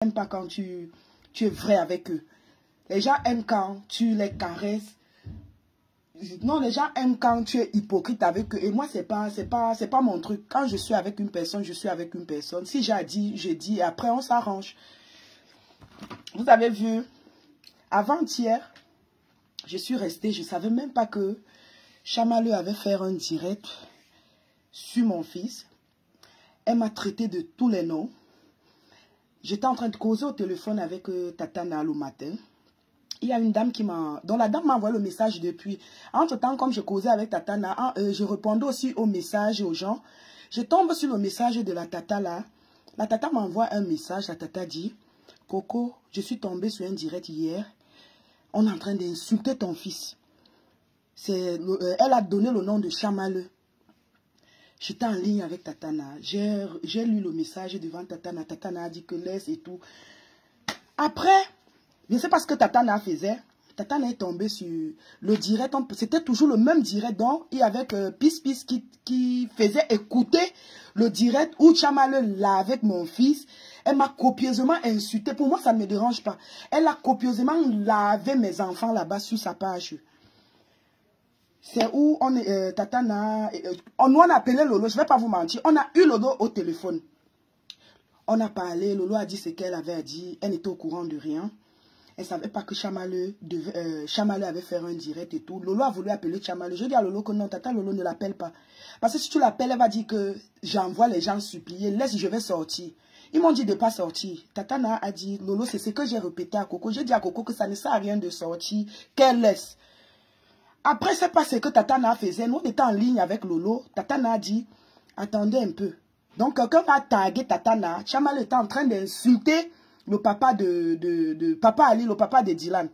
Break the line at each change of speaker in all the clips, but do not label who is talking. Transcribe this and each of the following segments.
n'aiment pas quand tu es vrai avec eux. Les gens aiment quand tu les caresses. Non, les gens aiment quand tu es hypocrite avec eux. Et moi, c'est pas mon truc. Quand je suis avec une personne, je suis avec une personne. Si j'ai dit, je dis. Et après, on s'arrange. Vous avez vu, avant-hier, je suis restée. Je ne savais même pas que Chamaleu avait fait un direct sur mon fils. Elle m'a traité de tous les noms. J'étais en train de causer au téléphone avec Tatana le matin. Il y a une dame dont la dame m'a envoyé le message depuis. Entre-temps, comme je causais avec Tatana, je répondais aussi aux messages aux gens. Je tombe sur le message de la Tata là. La Tata m'envoie un message. La Tata dit, Coco, je suis tombée sur un direct hier. On est en train d'insulter ton fils. Elle a donné le nom de Chamaleu. J'étais en ligne avec Tatana. J'ai lu le message devant Tatana. Tatana a dit que laisse et tout. Après, je ne sais pas ce que Tatana faisait. Tatana est tombée sur le direct. C'était toujours le même direct. Donc, il y avait Pis qui faisait écouter le direct où Chamaleu là avec mon fils. Elle m'a copieusement insulté. Pour moi, ça ne me dérange pas. Elle a copieusement lavé mes enfants là-bas sur sa page. C'est où on est, Tatana, on a appelé Lolo, je ne vais pas vous mentir, on a eu Lolo au téléphone. On a parlé, Lolo a dit ce qu'elle avait dit, elle n'était au courant de rien. Elle ne savait pas que Chamaleu avait fait un direct et tout. Lolo a voulu appeler Chamaleu. Je dis à Lolo que non, Tata, Lolo ne l'appelle pas. Parce que si tu l'appelles, elle va dire que j'envoie les gens supplier, laisse, je vais sortir. Ils m'ont dit de ne pas sortir. Tatana a dit, Lolo, c'est ce que j'ai répété à Coco. J'ai dit à Coco que ça ne sert à rien de sortir, qu'elle laisse. Après, c'est pas ce que Tatana faisait. Nous, on était en ligne avec Lolo. Tatana a dit, attendez un peu. Donc, quelqu'un a tagué Tatana. Chamaleu était en train d'insulter le papa de Papa Ali, le papa de Dylan.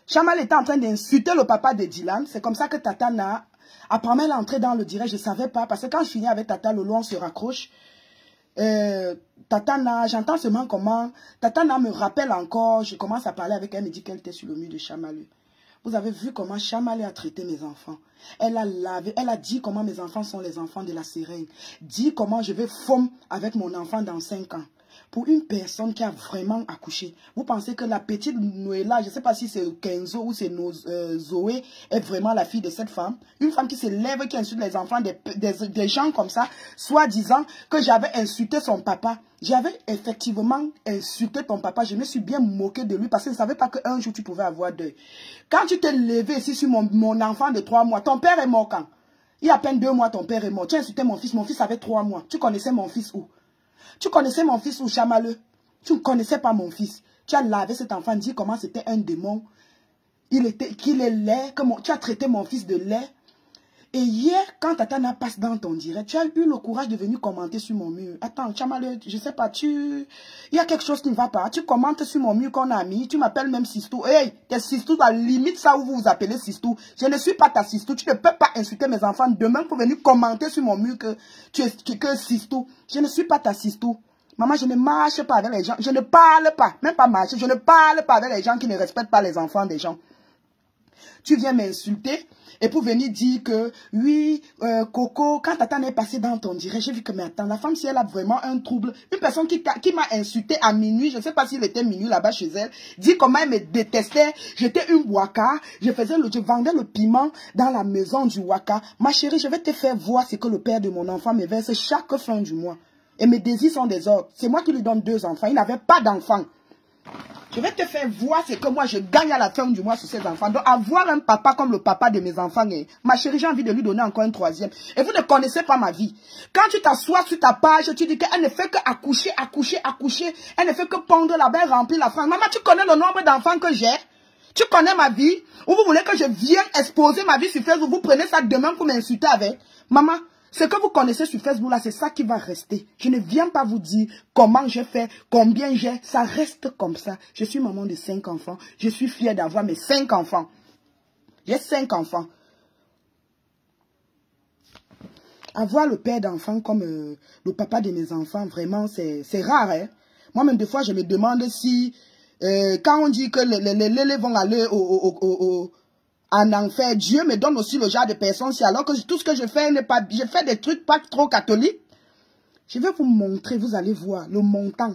Chamaleu était en train d'insulter le papa de Dylan. C'est comme ça que Tatana, apparemment, elle est entrée dans le direct. Je ne savais pas. Parce que quand je finis avec Tata Lolo, on se raccroche. Tatana, j'entends seulement comment. Tatana me rappelle encore. Je commence à parler avec elle. Elle me dit qu'elle était sur le mur de Chamaleu. Vous avez vu comment Chamaleu a traité mes enfants. Elle a lavé, elle a dit comment mes enfants sont les enfants de la sirène. Dit comment je vais fommer avec mon enfant dans 5 ans. Pour une personne qui a vraiment accouché. Vous pensez que la petite Noëlla, je ne sais pas si c'est Kenzo ou c'est Zoé, est vraiment la fille de cette femme. Une femme qui se lève, qui insulte les enfants, des gens comme ça, soit disant que j'avais insulté son papa. J'avais effectivement insulté ton papa. Je me suis bien moqué de lui parce que je ne savais pas qu'un jour tu pouvais avoir deuil. Quand tu t'es levé ici sur mon enfant de 3 mois, ton père est mort quand? Il y a à peine 2 mois, ton père est mort. Tu as insulté mon fils avait 3 mois. Tu connaissais mon fils où? Tu connaissais mon fils ou Chamaleu? Tu ne connaissais pas mon fils. Tu as lavé cet enfant, dit comment c'était un démon. Qu'il est laid. Tu as traité mon fils de laid. Et hier, quand Tatana passe dans ton direct, tu as eu le courage de venir commenter sur mon mur. Attends, Chamaleu, je ne sais pas, il y a quelque chose qui ne va pas. Tu commentes sur mon mur qu'on a mis. Tu m'appelles même Sistou. Hey, t'es Sistou, à la limite ça où vous vous appelez Sistou. Je ne suis pas ta Sistou. Tu ne peux pas insulter mes enfants demain pour venir commenter sur mon mur que tu es Sistou. Je ne suis pas ta Sistou. Maman, je ne marche pas avec les gens. Je ne parle pas. Même pas marcher. Je ne parle pas avec les gens qui ne respectent pas les enfants des gens. Tu viens m'insulter. Et pour venir dire que, oui, Coco, quand Tatana est passée dans ton direct, j'ai vu que, mais attends, la femme, si elle a vraiment un trouble, une personne qui m'a insulté à minuit, je ne sais pas s'il était minuit là-bas chez elle, dit comment elle me détestait, j'étais une waka, je vendais le piment dans la maison du waka. Ma chérie, je vais te faire voir ce que le père de mon enfant me verse chaque fin du mois. Et mes désirs sont des ordres. C'est moi qui lui donne 2 enfants. Il n'avait pas d'enfants. Je vais te faire voir ce que moi je gagne à la fin du mois sur ces enfants. Donc avoir un papa comme le papa de mes enfants, ma chérie, j'ai envie de lui donner encore un 3e. Et vous ne connaissez pas ma vie. Quand tu t'assois sur ta page, tu dis qu'elle ne fait que accoucher. Elle ne fait que pondre la belle, remplir la France. Maman, tu connais le nombre d'enfants que j'ai? Tu connais ma vie? Ou vous voulez que je vienne exposer ma vie sur Facebook? Vous prenez ça demain pour m'insulter avec? Maman, ce que vous connaissez sur Facebook là, c'est ça qui va rester. Je ne viens pas vous dire comment j'ai fait, combien j'ai. Ça reste comme ça. Je suis maman de 5 enfants. Je suis fière d'avoir mes 5 enfants. J'ai 5 enfants. Avoir le père d'enfants comme le papa de mes enfants, vraiment, c'est rare. Hein? Moi-même, des fois, je me demande si, quand on dit que les vont aller en enfer, Dieu me donne aussi le genre de personne, si alors que tout ce que je fais n'est pas, je fais des trucs pas trop catholiques. Je vais vous montrer, vous allez voir le montant.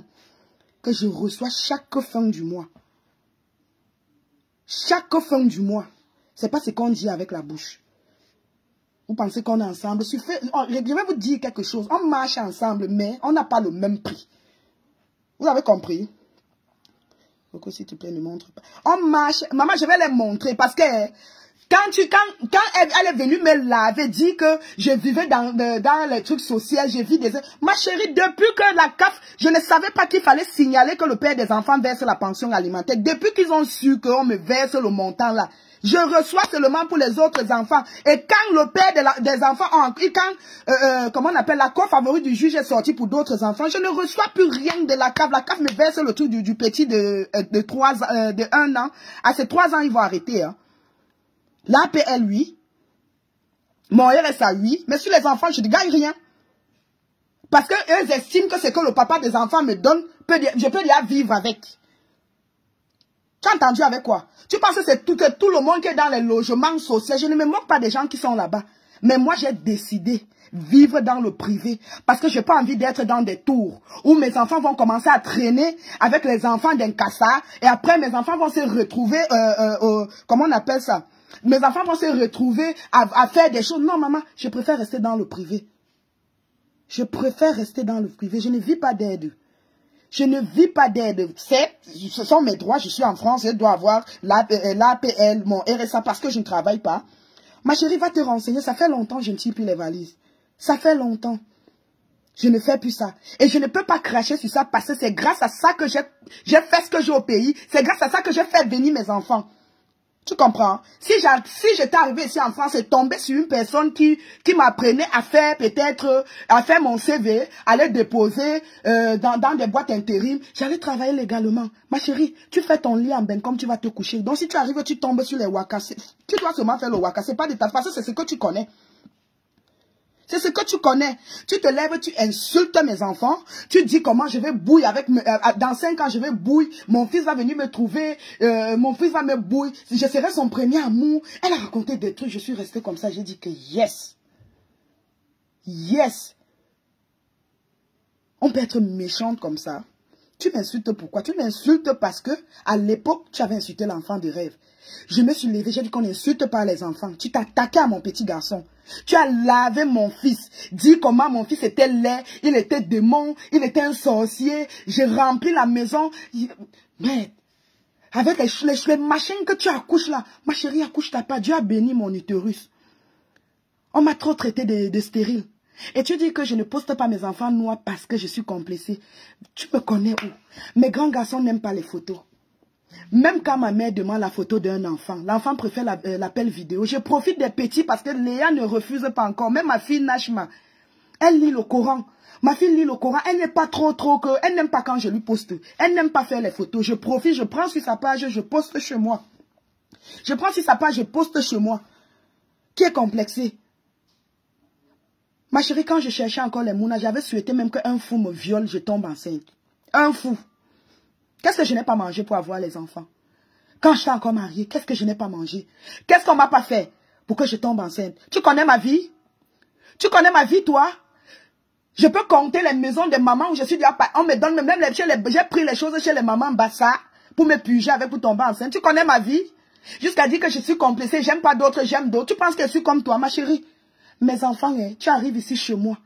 que je reçois chaque fin du mois. Chaque fin du mois. C'est pas ce qu'on dit avec la bouche. Vous pensez qu'on est ensemble? Je vais vous dire quelque chose. On marche ensemble, mais on n'a pas le même prix. Vous avez compris? Coco, s'il te plaît, ne montre pas. On marche. Maman, je vais les montrer parce que quand elle est venue me laver, dit que je vivais dans les trucs sociaux, j'ai vu des... Ma chérie, depuis que la CAF, je ne savais pas qu'il fallait signaler que le père des enfants verse la pension alimentaire. Depuis qu'ils ont su qu'on me verse le montant là, je reçois seulement pour les autres enfants. Et quand le père des enfants, comment on appelle, l'accord favori du juge est sorti pour d'autres enfants, je ne reçois plus rien de la CAF. La CAF me verse le truc du petit de 1 an. À ces 3 ans, ils vont arrêter. Hein. L'APL, oui. Mon RSA, oui. Mais sur les enfants, je ne gagne rien. Parce qu'eux estiment que c'est que le papa des enfants me donne, je peux déjà vivre avec. Tu as entendu avec quoi? Tu penses que c'est tout le monde qui est dans les logements sociaux? Je ne me moque pas des gens qui sont là-bas. Mais moi, j'ai décidé vivre dans le privé. Parce que je n'ai pas envie d'être dans des tours où mes enfants vont commencer à traîner avec les enfants d'un cassard. Et après, mes enfants vont se retrouver, comment on appelle ça? Mes enfants vont se retrouver à faire des choses. Non, maman, je préfère rester dans le privé. Je préfère rester dans le privé. Je ne vis pas d'aide. Je ne vis pas d'aide. Ce sont mes droits. Je suis en France. Je dois avoir l'APL, mon RSA, parce que je ne travaille pas. Ma chérie, va te renseigner. Ça fait longtemps que je ne tire plus les valises. Ça fait longtemps. Je ne fais plus ça. Et je ne peux pas cracher sur ça parce que c'est grâce à ça que j'ai fait ce que j'ai au pays. C'est grâce à ça que j'ai fait venir mes enfants. Tu comprends? Si j'étais arrivé ici en France et tombé sur une personne qui m'apprenait à faire peut-être, à faire mon CV, à le déposer dans des boîtes intérim, j'allais travailler légalement. Ma chérie, tu fais ton lit en ben comme tu vas te coucher. Donc si tu arrives, tu tombes sur les waka, tu dois seulement faire le waka. C'est pas de ta face, c'est ce que tu connais. C'est ce que tu connais. Tu te lèves, tu insultes mes enfants. Tu dis comment je vais bouiller avec... dans 5 ans, je vais bouiller. Mon fils va venir me trouver. Mon fils va me bouiller. Je serai son premier amour. Elle a raconté des trucs. Je suis restée comme ça. J'ai dit que yes. Yes. On peut être méchante comme ça. Tu m'insultes pourquoi? Tu m'insultes parce que à l'époque, tu avais insulté l'enfant de rêve. Je me suis levée, j'ai dit qu'on n'insulte pas les enfants. Tu t'attaquais à mon petit garçon. Tu as lavé mon fils. Dis comment mon fils était laid, il était démon, il était un sorcier. J'ai rempli la maison. Mais avec les machines que tu accouches là, ma chérie, accouche-toi pas. Dieu a béni mon utérus. On m'a trop traité de stérile. Et tu dis que je ne poste pas mes enfants noirs parce que je suis complexée. Tu me connais où? Mes grands garçons n'aiment pas les photos. Même quand ma mère demande la photo d'un enfant, l'enfant préfère l'appel vidéo. Je profite des petits parce que Léa ne refuse pas encore. Même ma fille Nashma, elle lit le Coran. Ma fille lit le Coran, elle n'est pas trop que... Elle n'aime pas quand je lui poste. Elle n'aime pas faire les photos. Je profite, je prends sur sa page, je poste chez moi. Je prends sur sa page, je poste chez moi. Qui est complexé? Ma chérie, quand je cherchais encore les mounas, j'avais souhaité même qu'un fou me viole, je tombe enceinte. Un fou. Qu'est-ce que je n'ai pas mangé pour avoir les enfants? Quand j'étais encore mariée, qu'est-ce que je n'ai pas mangé? Qu'est-ce qu'on m'a pas fait pour que je tombe enceinte? Tu connais ma vie? Tu connais ma vie, toi? Je peux compter les maisons de mamans où je suis déjà... On me donne même j'ai pris les choses chez les mamans Bassa pour me puger avec pour tomber enceinte. Tu connais ma vie? Jusqu'à dire que je suis complexée, j'aime pas d'autres, j'aime d'autres. Tu penses que je suis comme toi, ma chérie? Mes enfants, hein, tu arrives ici chez moi.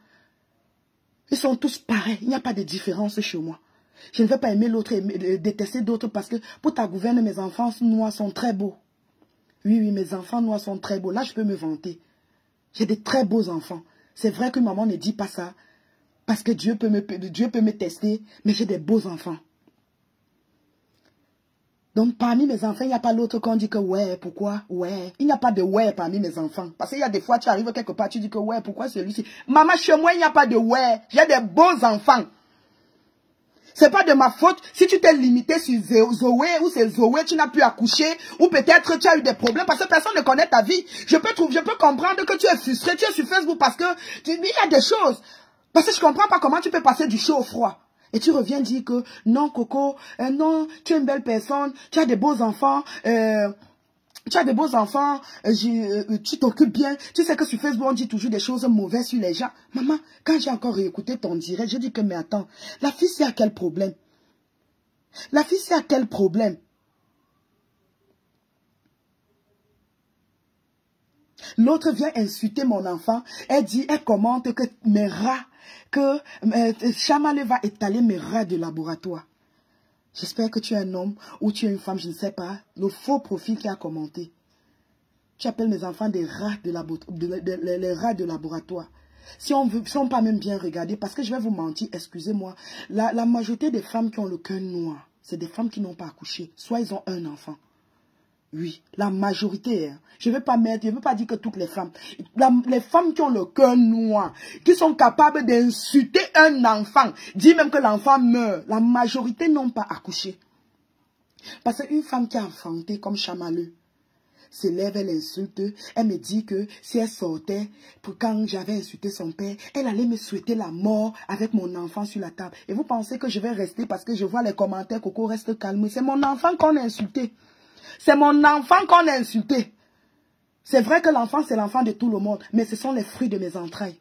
Ils sont tous pareils. Il n'y a pas de différence chez moi. Je ne vais pas aimer l'autre, détester d'autres parce que pour ta gouverne, mes enfants noirs sont très beaux. Oui, oui, mes enfants noirs sont très beaux. Là, je peux me vanter. J'ai des très beaux enfants. C'est vrai que maman ne dit pas ça parce que Dieu peut me tester, mais j'ai des beaux enfants. Donc, parmi mes enfants, il n'y a pas l'autre qu'on dit que ouais, pourquoi, ouais. Il n'y a pas de ouais parmi mes enfants. Parce qu'il y a des fois, tu arrives quelque part, tu dis que ouais, pourquoi celui-ci. Maman, chez moi, il n'y a pas de ouais. J'ai des beaux enfants. C'est pas de ma faute si tu t'es limité sur Zoé ou c'est Zoé, tu n'as pu accoucher ou peut-être tu as eu des problèmes parce que personne ne connaît ta vie. Je peux comprendre que tu es frustré, tu es sur Facebook parce que il y a des choses. Parce que je comprends pas comment tu peux passer du chaud au froid. Et tu reviens dire que non, Coco, non, tu es une belle personne, tu as des beaux enfants, tu as des beaux enfants, tu t'occupes bien. Tu sais que sur Facebook, on dit toujours des choses mauvaises sur les gens. Maman, quand j'ai encore réécouté ton direct, je dis que mais attends, la fille, c'est à quel problème? La fille, c'est à quel problème? L'autre vient insulter mon enfant. Elle dit, elle commente que mes rats, que Chamalé va étaler mes rats de laboratoire. J'espère que tu es un homme ou tu es une femme, je ne sais pas. Le faux profil qui a commenté. Tu appelles mes enfants des rats les rats de laboratoire. Si on veut, si on pas même bien regarder, parce que je vais vous mentir, excusez-moi, la majorité des femmes qui ont le cœur noir, c'est des femmes qui n'ont pas accouché. Soit ils ont un enfant. Oui, la majorité. Hein. Je ne veux pas dire que toutes les femmes. Les femmes qui ont le cœur noir, qui sont capables d'insulter un enfant, dit même que l'enfant meurt, la majorité n'ont pas accouché. Parce qu'une femme qui a enfanté comme Chamaleux, s'élève, elle insulte, elle me dit que si elle sortait, pour quand j'avais insulté son père, elle allait me souhaiter la mort avec mon enfant sur la table. Et vous pensez que je vais rester parce que je vois les commentaires, Coco reste calme. C'est mon enfant qu'on a insulté. C'est mon enfant qu'on a insulté. C'est vrai que l'enfant, c'est l'enfant de tout le monde, mais ce sont les fruits de mes entrailles.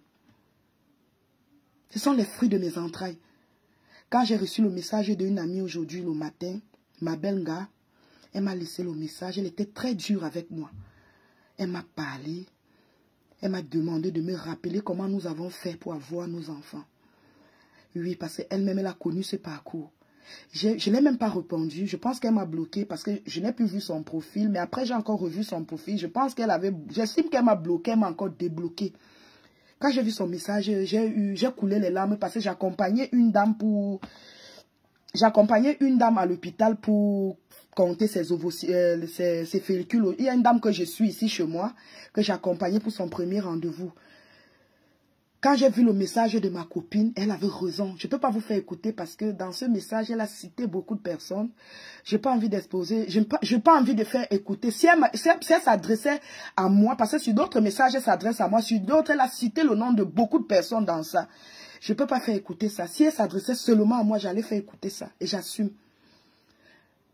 Ce sont les fruits de mes entrailles. Quand j'ai reçu le message d'une amie aujourd'hui le matin, ma belle gars, elle m'a laissé le message, elle était très dure avec moi. Elle m'a parlé, elle m'a demandé de me rappeler comment nous avons fait pour avoir nos enfants. Oui, parce qu'elle-même, elle a connu ce parcours. Je ne l'ai même pas répondu. Je pense qu'elle m'a bloqué parce que je n'ai plus vu son profil. Mais après, j'ai encore revu son profil. Je pense qu'elle avait... J'estime qu'elle m'a bloqué, elle m'a encore débloqué. Quand j'ai vu son message, j'ai coulé les larmes parce que j'accompagnais une dame à l'hôpital pour compter ses follicules. Il y a une dame que je suis ici chez moi, que j'accompagnais pour son premier rendez-vous. Quand j'ai vu le message de ma copine, elle avait raison. Je ne peux pas vous faire écouter parce que dans ce message, elle a cité beaucoup de personnes. Je n'ai pas envie d'exposer, je n'ai pas envie de faire écouter. Si elle s'adressait à moi, parce que sur d'autres messages, elle s'adresse à moi, sur d'autres, elle a cité le nom de beaucoup de personnes dans ça. Je ne peux pas faire écouter ça. Si elle s'adressait seulement à moi, j'allais faire écouter ça. Et j'assume.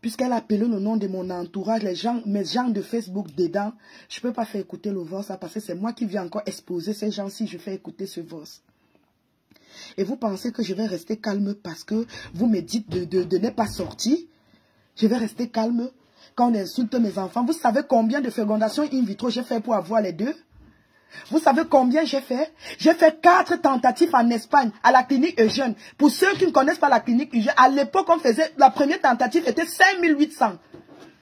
Puisqu'elle a appelé le nom de mon entourage, mes gens de Facebook dedans, je ne peux pas faire écouter le voice parce que c'est moi qui viens encore exposer ces gens si je fais écouter ce voice. Et vous pensez que je vais rester calme parce que vous me dites de ne pas sortir? Je vais rester calme quand on insulte mes enfants. Vous savez combien de fécondations in vitro j'ai fait pour avoir les deux? Vous savez combien j'ai fait? J'ai fait 4 tentatives en Espagne, à la clinique Eugène. Pour ceux qui ne connaissent pas la clinique Eugène, à l'époque, on faisait, la première tentative était 5800.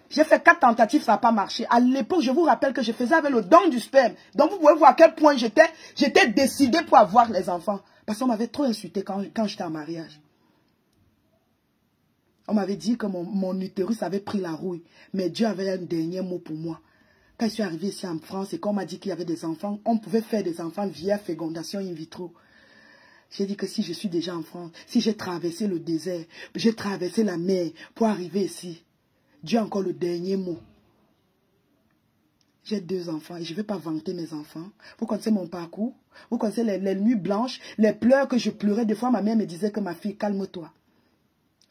J'ai fait 4 tentatives, ça n'a pas marché. À l'époque, je vous rappelle que je faisais avec le don du sperme. Donc, vous pouvez voir à quel point j'étais décidé pour avoir les enfants. Parce qu'on m'avait trop insulté quand j'étais en mariage. On m'avait dit que mon utérus avait pris la rouille. Mais Dieu avait un dernier mot pour moi. Quand je suis arrivé ici en France et qu'on m'a dit qu'il y avait des enfants, on pouvait faire des enfants via fécondation in vitro. J'ai dit que si je suis déjà en France, si j'ai traversé le désert, j'ai traversé la mer pour arriver ici, Dieu a encore le dernier mot. J'ai 2 enfants et je ne vais pas vanter mes enfants. Vous connaissez mon parcours? Vous connaissez les nuits blanches, les pleurs que je pleurais. Des fois, ma mère me disait que ma fille, calme-toi.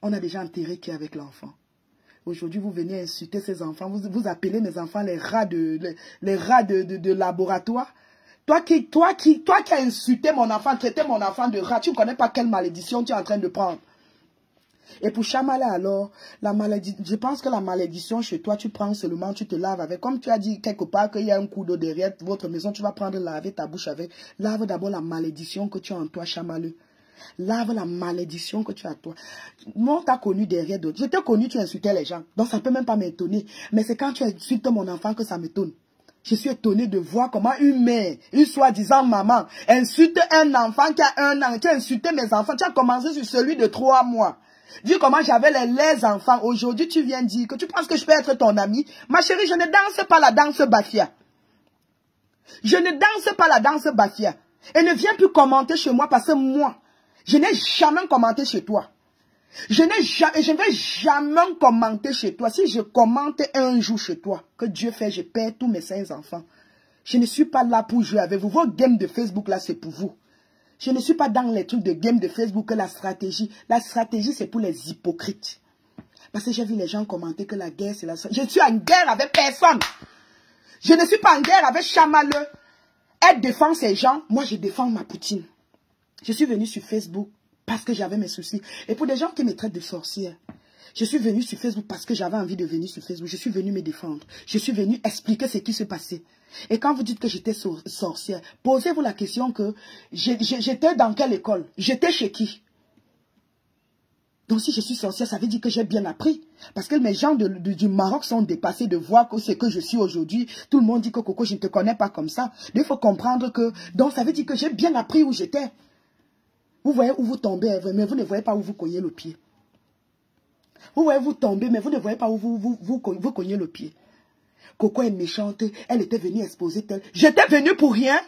On a déjà enterré qui est avec l'enfant. Aujourd'hui, vous venez insulter ces enfants. Vous appelez mes enfants les rats de laboratoire. Toi qui as insulté mon enfant, traité mon enfant de rat, tu ne connais pas quelle malédiction tu es en train de prendre. Et pour Chamalé alors, la maladie, je pense que la malédiction chez toi, tu prends seulement, tu te laves avec. Comme tu as dit quelque part qu'il y a un coup d'eau derrière votre maison, tu vas prendre laver ta bouche avec. Lave d'abord la malédiction que tu as en toi, Chamalé. Lave la malédiction que tu as toi. Moi, on t'a connu derrière d'autres. Je t'ai connu, tu insultais les gens. Donc, ça ne peut même pas m'étonner. Mais c'est quand tu insultes mon enfant que ça m'étonne. Je suis étonnée de voir comment une mère, une soi-disant maman, insulte un enfant qui a 1 an. Tu as insulté mes enfants. Tu as commencé sur celui de 3 mois. Dis comment j'avais les enfants. Aujourd'hui, tu viens dire que tu penses que je peux être ton ami. Ma chérie, je ne danse pas la danse Bafia. Je ne danse pas la danse Bafia. Et ne viens plus commenter chez moi parce que moi, je n'ai jamais commenté chez toi. Je ne vais jamais commenter chez toi. Si je commente un jour chez toi, que Dieu fait, je perds tous mes 5 enfants. Je ne suis pas là pour jouer avec vous. Vos games de Facebook, là, c'est pour vous. Je ne suis pas dans les trucs de game de Facebook que la stratégie. La stratégie, c'est pour les hypocrites. Parce que j'ai vu les gens commenter que la guerre, c'est la... Je suis en guerre avec personne. Je ne suis pas en guerre avec Chamalé. Elle défend ces gens. Moi, je défends ma Poutine. Je suis venue sur Facebook parce que j'avais mes soucis. Et pour des gens qui me traitent de sorcière, Je suis venue sur Facebook parce que j'avais envie de venir sur Facebook. Je suis venue me défendre. Je suis venue expliquer ce qui se passait. Et quand vous dites que j'étais sorcière, posez-vous la question que j'étais dans quelle école? J'étais chez qui? Donc si je suis sorcière, ça veut dire que j'ai bien appris. Parce que mes gens du Maroc sont dépassés de voir que ce que je suis aujourd'hui. Tout le monde dit que Coco, je ne te connais pas comme ça. Il faut comprendre que... Donc ça veut dire que j'ai bien appris où j'étais. Vous voyez où vous tombez, mais vous ne voyez pas où vous cognez le pied. Vous voyez vous tombez, mais vous ne voyez pas où vous cognez le pied. Coco est méchante, elle était venue exposer tel. J'étais venue pour rien.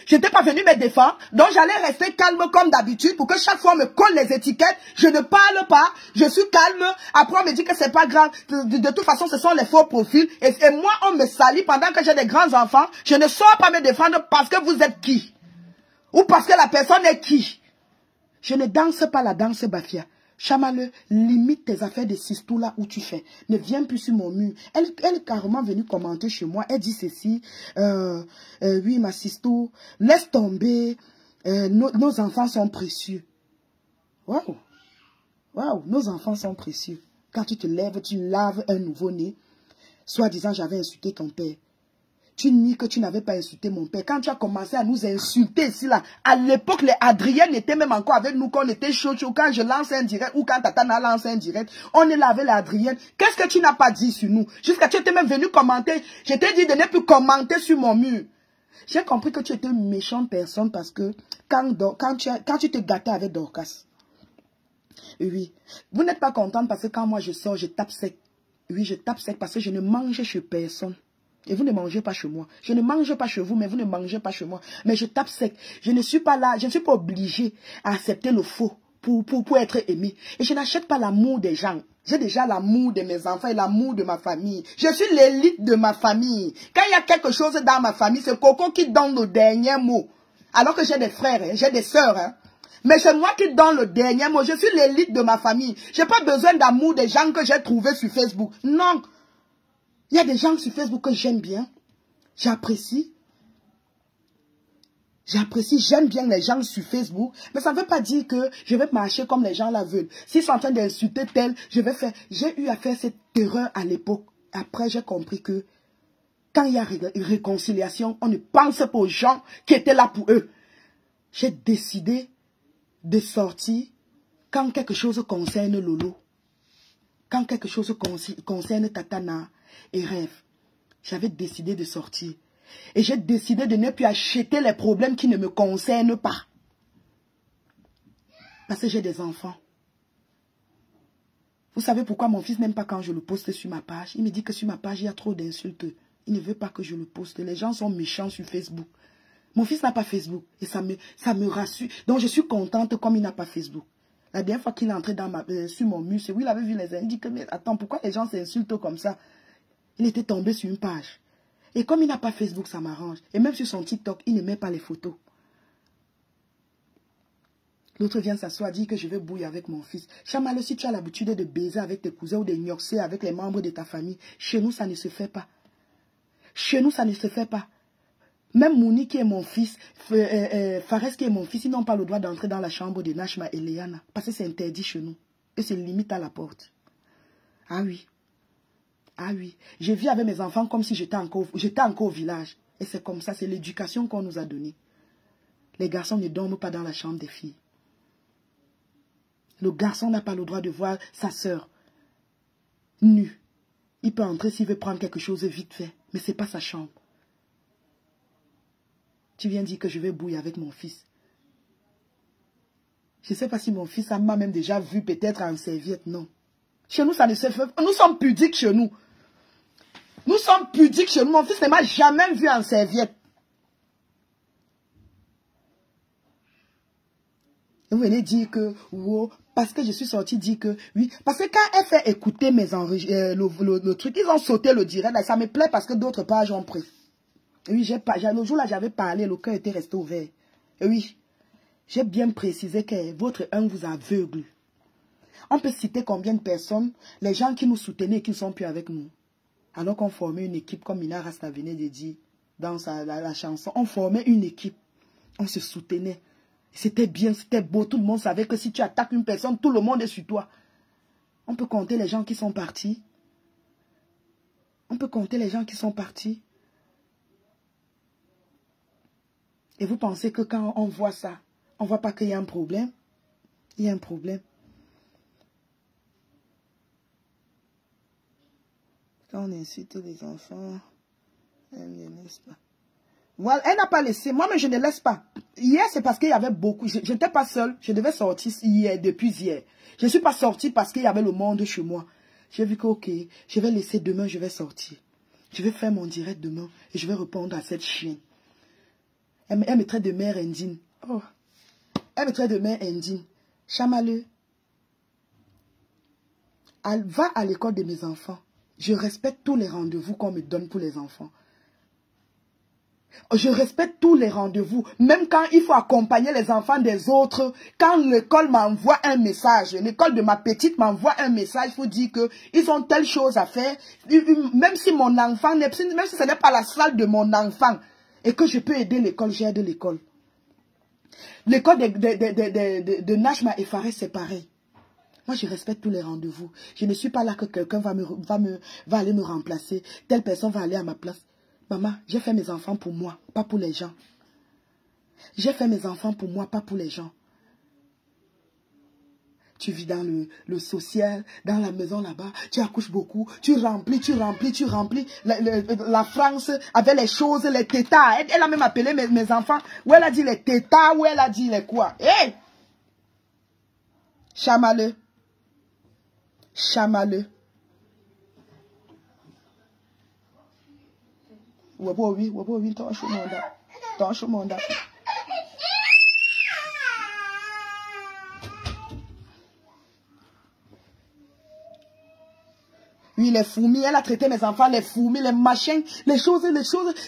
Je n'étais pas venue me défendre. Donc j'allais rester calme comme d'habitude pour que chaque fois on me colle les étiquettes. Je ne parle pas. Je suis calme. Après on me dit que c'est pas grave. De toute façon ce sont les faux profils. Et moi on me salit pendant que j'ai des grands enfants. Je ne sors pas me défendre parce que vous êtes qui? Ou parce que la personne est qui? Je ne danse pas la danse Bafia. Chamaleux, limite tes affaires de sistou là où tu fais. Ne viens plus sur mon mur. Elle est carrément venue commenter chez moi. Elle dit ceci. Oui, ma sistou, laisse tomber. Nos enfants sont précieux. Waouh. Waouh, nos enfants sont précieux. Quand tu te lèves, tu laves un nouveau-né. Soi-disant, j'avais insulté ton père. Tu nies que tu n'avais pas insulté mon père. Quand tu as commencé à nous insulter ici, là, à l'époque, les Adriennes étaient même encore avec nous, quand on était chaud. Quand je lance un direct ou quand Tatana lance un direct, on est là avec les Adriennes. Qu'est-ce que tu n'as pas dit sur nous? Jusqu'à tu étais même venu commenter. Je t'ai dit de ne plus commenter sur mon mur. J'ai compris que tu étais une méchante personne parce que quand tu te gâtais avec Dorcas. Oui. Vous n'êtes pas contente parce que quand moi je sors, je tape sec. Oui, je tape sec parce que je ne mange chez personne. Et vous ne mangez pas chez moi. Je ne mange pas chez vous, mais vous ne mangez pas chez moi. Mais je tape sec. Je ne suis pas là, je ne suis pas obligée à accepter le faux pour être aimé. Et je n'achète pas l'amour des gens. J'ai déjà l'amour de mes enfants et l'amour de ma famille. Je suis l'élite de ma famille. Quand il y a quelque chose dans ma famille, c'est Coco qui donne le dernier mot. Alors que j'ai des frères, hein, j'ai des sœurs. Hein. Mais c'est moi qui donne le dernier mot. Je suis l'élite de ma famille. Je n'ai pas besoin d'amour des gens que j'ai trouvés sur Facebook. Non. Il y a des gens sur Facebook que j'aime bien. J'apprécie. J'apprécie, j'aime bien les gens sur Facebook. Mais ça ne veut pas dire que je vais marcher comme les gens la veulent. S'ils sont en train d'insulter tel, je vais faire... J'ai eu à faire cette erreur à l'époque. Après, j'ai compris que quand il y a réconciliation, on ne pense pas aux gens qui étaient là pour eux. J'ai décidé de sortir quand quelque chose concerne Lolo. Quand quelque chose concerne Tatana et Rêve. J'avais décidé de sortir. Et j'ai décidé de ne plus acheter les problèmes qui ne me concernent pas. Parce que j'ai des enfants. Vous savez pourquoi mon fils n'aime pas quand je le poste sur ma page? Il me dit que sur ma page, il y a trop d'insultes. Il ne veut pas que je le poste. Les gens sont méchants sur Facebook. Mon fils n'a pas Facebook. Et ça me rassure. Donc je suis contente comme il n'a pas Facebook. La dernière fois qu'il est entré sur mon mur, c'est où il avait vu les uns. Il dit que, mais attends, pourquoi les gens s'insultent comme ça? Il était tombé sur une page. Et comme il n'a pas Facebook, ça m'arrange. Et même sur son TikTok, il ne met pas les photos. L'autre vient s'asseoir, dit que je vais bouiller avec mon fils. Chamaleux, si tu as l'habitude de baiser avec tes cousins ou de gnoxer avec les membres de ta famille, chez nous, ça ne se fait pas. Chez nous, ça ne se fait pas. Même Mouni qui est mon fils, Fares qui est mon fils, ils n'ont pas le droit d'entrer dans la chambre de Nashma et Léana. Parce que c'est interdit chez nous. Et c'est limite à la porte. Ah oui. Ah oui. Je vis avec mes enfants comme si j'étais encore au village. Et c'est comme ça, c'est l'éducation qu'on nous a donnée. Les garçons ne dorment pas dans la chambre des filles. Le garçon n'a pas le droit de voir sa sœur nue. Il peut entrer s'il veut prendre quelque chose vite fait. Mais ce n'est pas sa chambre. Tu viens dire que je vais bouiller avec mon fils. Je ne sais pas si mon fils m'a même déjà vu peut-être en serviette. Non. Chez nous, ça ne se fait pas. Nous sommes pudiques chez nous. Nous sommes pudiques chez nous. Mon fils ne m'a jamais vu en serviette. Vous venez dire que, wow, parce que je suis sortie dire que, oui. Parce que quand elle fait écouter mes le truc, ils ont sauté le direct. Là, ça me plaît parce que d'autres pages ont pris. Oui, le jour là, j'avais parlé, le cœur était resté ouvert. Et oui, j'ai bien précisé que votre âme vous aveugle. On peut citer combien de personnes, les gens qui nous soutenaient et qui ne sont plus avec nous. Alors qu'on formait une équipe, comme Mina Rasta venait de dire dans la chanson, on formait une équipe, on se soutenait. C'était bien, c'était beau, tout le monde savait que si tu attaques une personne, tout le monde est sur toi. On peut compter les gens qui sont partis. On peut compter les gens qui sont partis. Et vous pensez que quand on voit ça, on ne voit pas qu'il y a un problème? Il y a un problème. Quand on incite les enfants, elle ne laisse pas. Voilà, elle n'a pas laissé. Moi, mais je ne laisse pas. Hier, c'est parce qu'il y avait beaucoup. Je n'étais pas seule. Je devais sortir hier, depuis hier. Je ne suis pas sortie parce qu'il y avait le monde chez moi. J'ai vu que, ok, je vais laisser demain, je vais sortir. Je vais faire mon direct demain et je vais répondre à cette chienne. Elle me traite de mère indigne. Oh. Elle me traite de mère indigne. Chamaleux. Elle va à l'école de mes enfants. Je respecte tous les rendez-vous qu'on me donne pour les enfants. Je respecte tous les rendez-vous. Même quand il faut accompagner les enfants des autres. Quand l'école m'envoie un message. L'école de ma petite m'envoie un message. Il faut dire qu'ils ont telle chose à faire. Même si mon enfant, même si ce n'est pas la salle de mon enfant. Et que je peux aider l'école, j'aide l'école. L'école de Najma et Fares, c'est pareil. Moi, je respecte tous les rendez-vous. Je ne suis pas là que quelqu'un va aller me remplacer. Telle personne va aller à ma place. Maman, j'ai fait mes enfants pour moi, pas pour les gens. J'ai fait mes enfants pour moi, pas pour les gens. Tu vis dans le social, dans la maison là-bas, tu accouches beaucoup, tu remplis. La France avait les choses, les tétas. Elle a même appelé mes enfants, où elle a dit les tétas, où elle a dit les quoi. Hé! Hey! Chamaleux. Chamaleux. Oui, ton chemin. Oui, les fourmis, elle a traité mes enfants, les fourmis, les machins, les choses.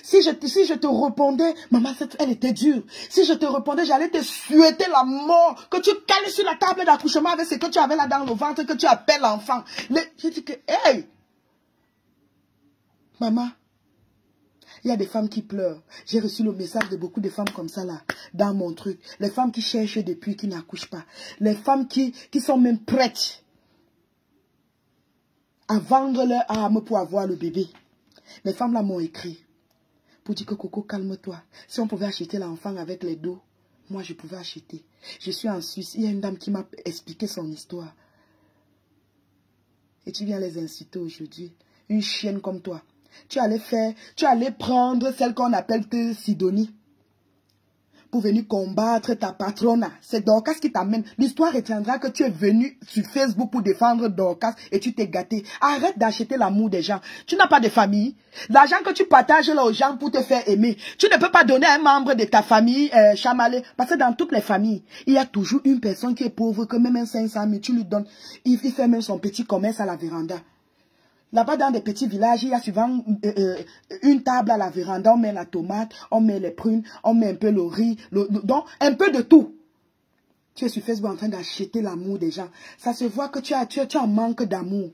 Si je te répondais, maman, elle était dure. Si je te répondais, j'allais te souhaiter la mort, que tu cales sur la table d'accouchement avec ce que tu avais là dans le ventre, que tu appelles l'enfant. J'ai dit que, hey! Maman, il y a des femmes qui pleurent. J'ai reçu le message de beaucoup de femmes comme ça là, dans mon truc. Les femmes qui cherchent depuis, qui n'accouchent pas. Les femmes qui sont même prêtes à vendre leur âme pour avoir le bébé. Les femmes là m'ont écrit pour dire que Coco, calme-toi. Si on pouvait acheter l'enfant avec les dos, moi je pouvais acheter. Je suis en Suisse, il y a une dame qui m'a expliqué son histoire. Et tu viens les inciter aujourd'hui. Une chienne comme toi. Tu allais prendre celle qu'on appelle Sidonie pour venir combattre ta patronne. C'est Dorcas qui t'amène. L'histoire retiendra que tu es venu sur Facebook pour défendre Dorcas et tu t'es gâté. Arrête d'acheter l'amour des gens. Tu n'as pas de famille. L'argent que tu partages là aux gens pour te faire aimer, tu ne peux pas donner à un membre de ta famille chamalé. Parce que dans toutes les familles, il y a toujours une personne qui est pauvre, que même un 500 000, tu lui donnes. Il fait même son petit commerce à la véranda. Là-bas, dans des petits villages, il y a souvent une table à la véranda. On met la tomate, on met les prunes, on met un peu le riz, donc un peu de tout. Tu es sur Facebook en train d'acheter l'amour des gens. Ça se voit que tu as un manque d'amour.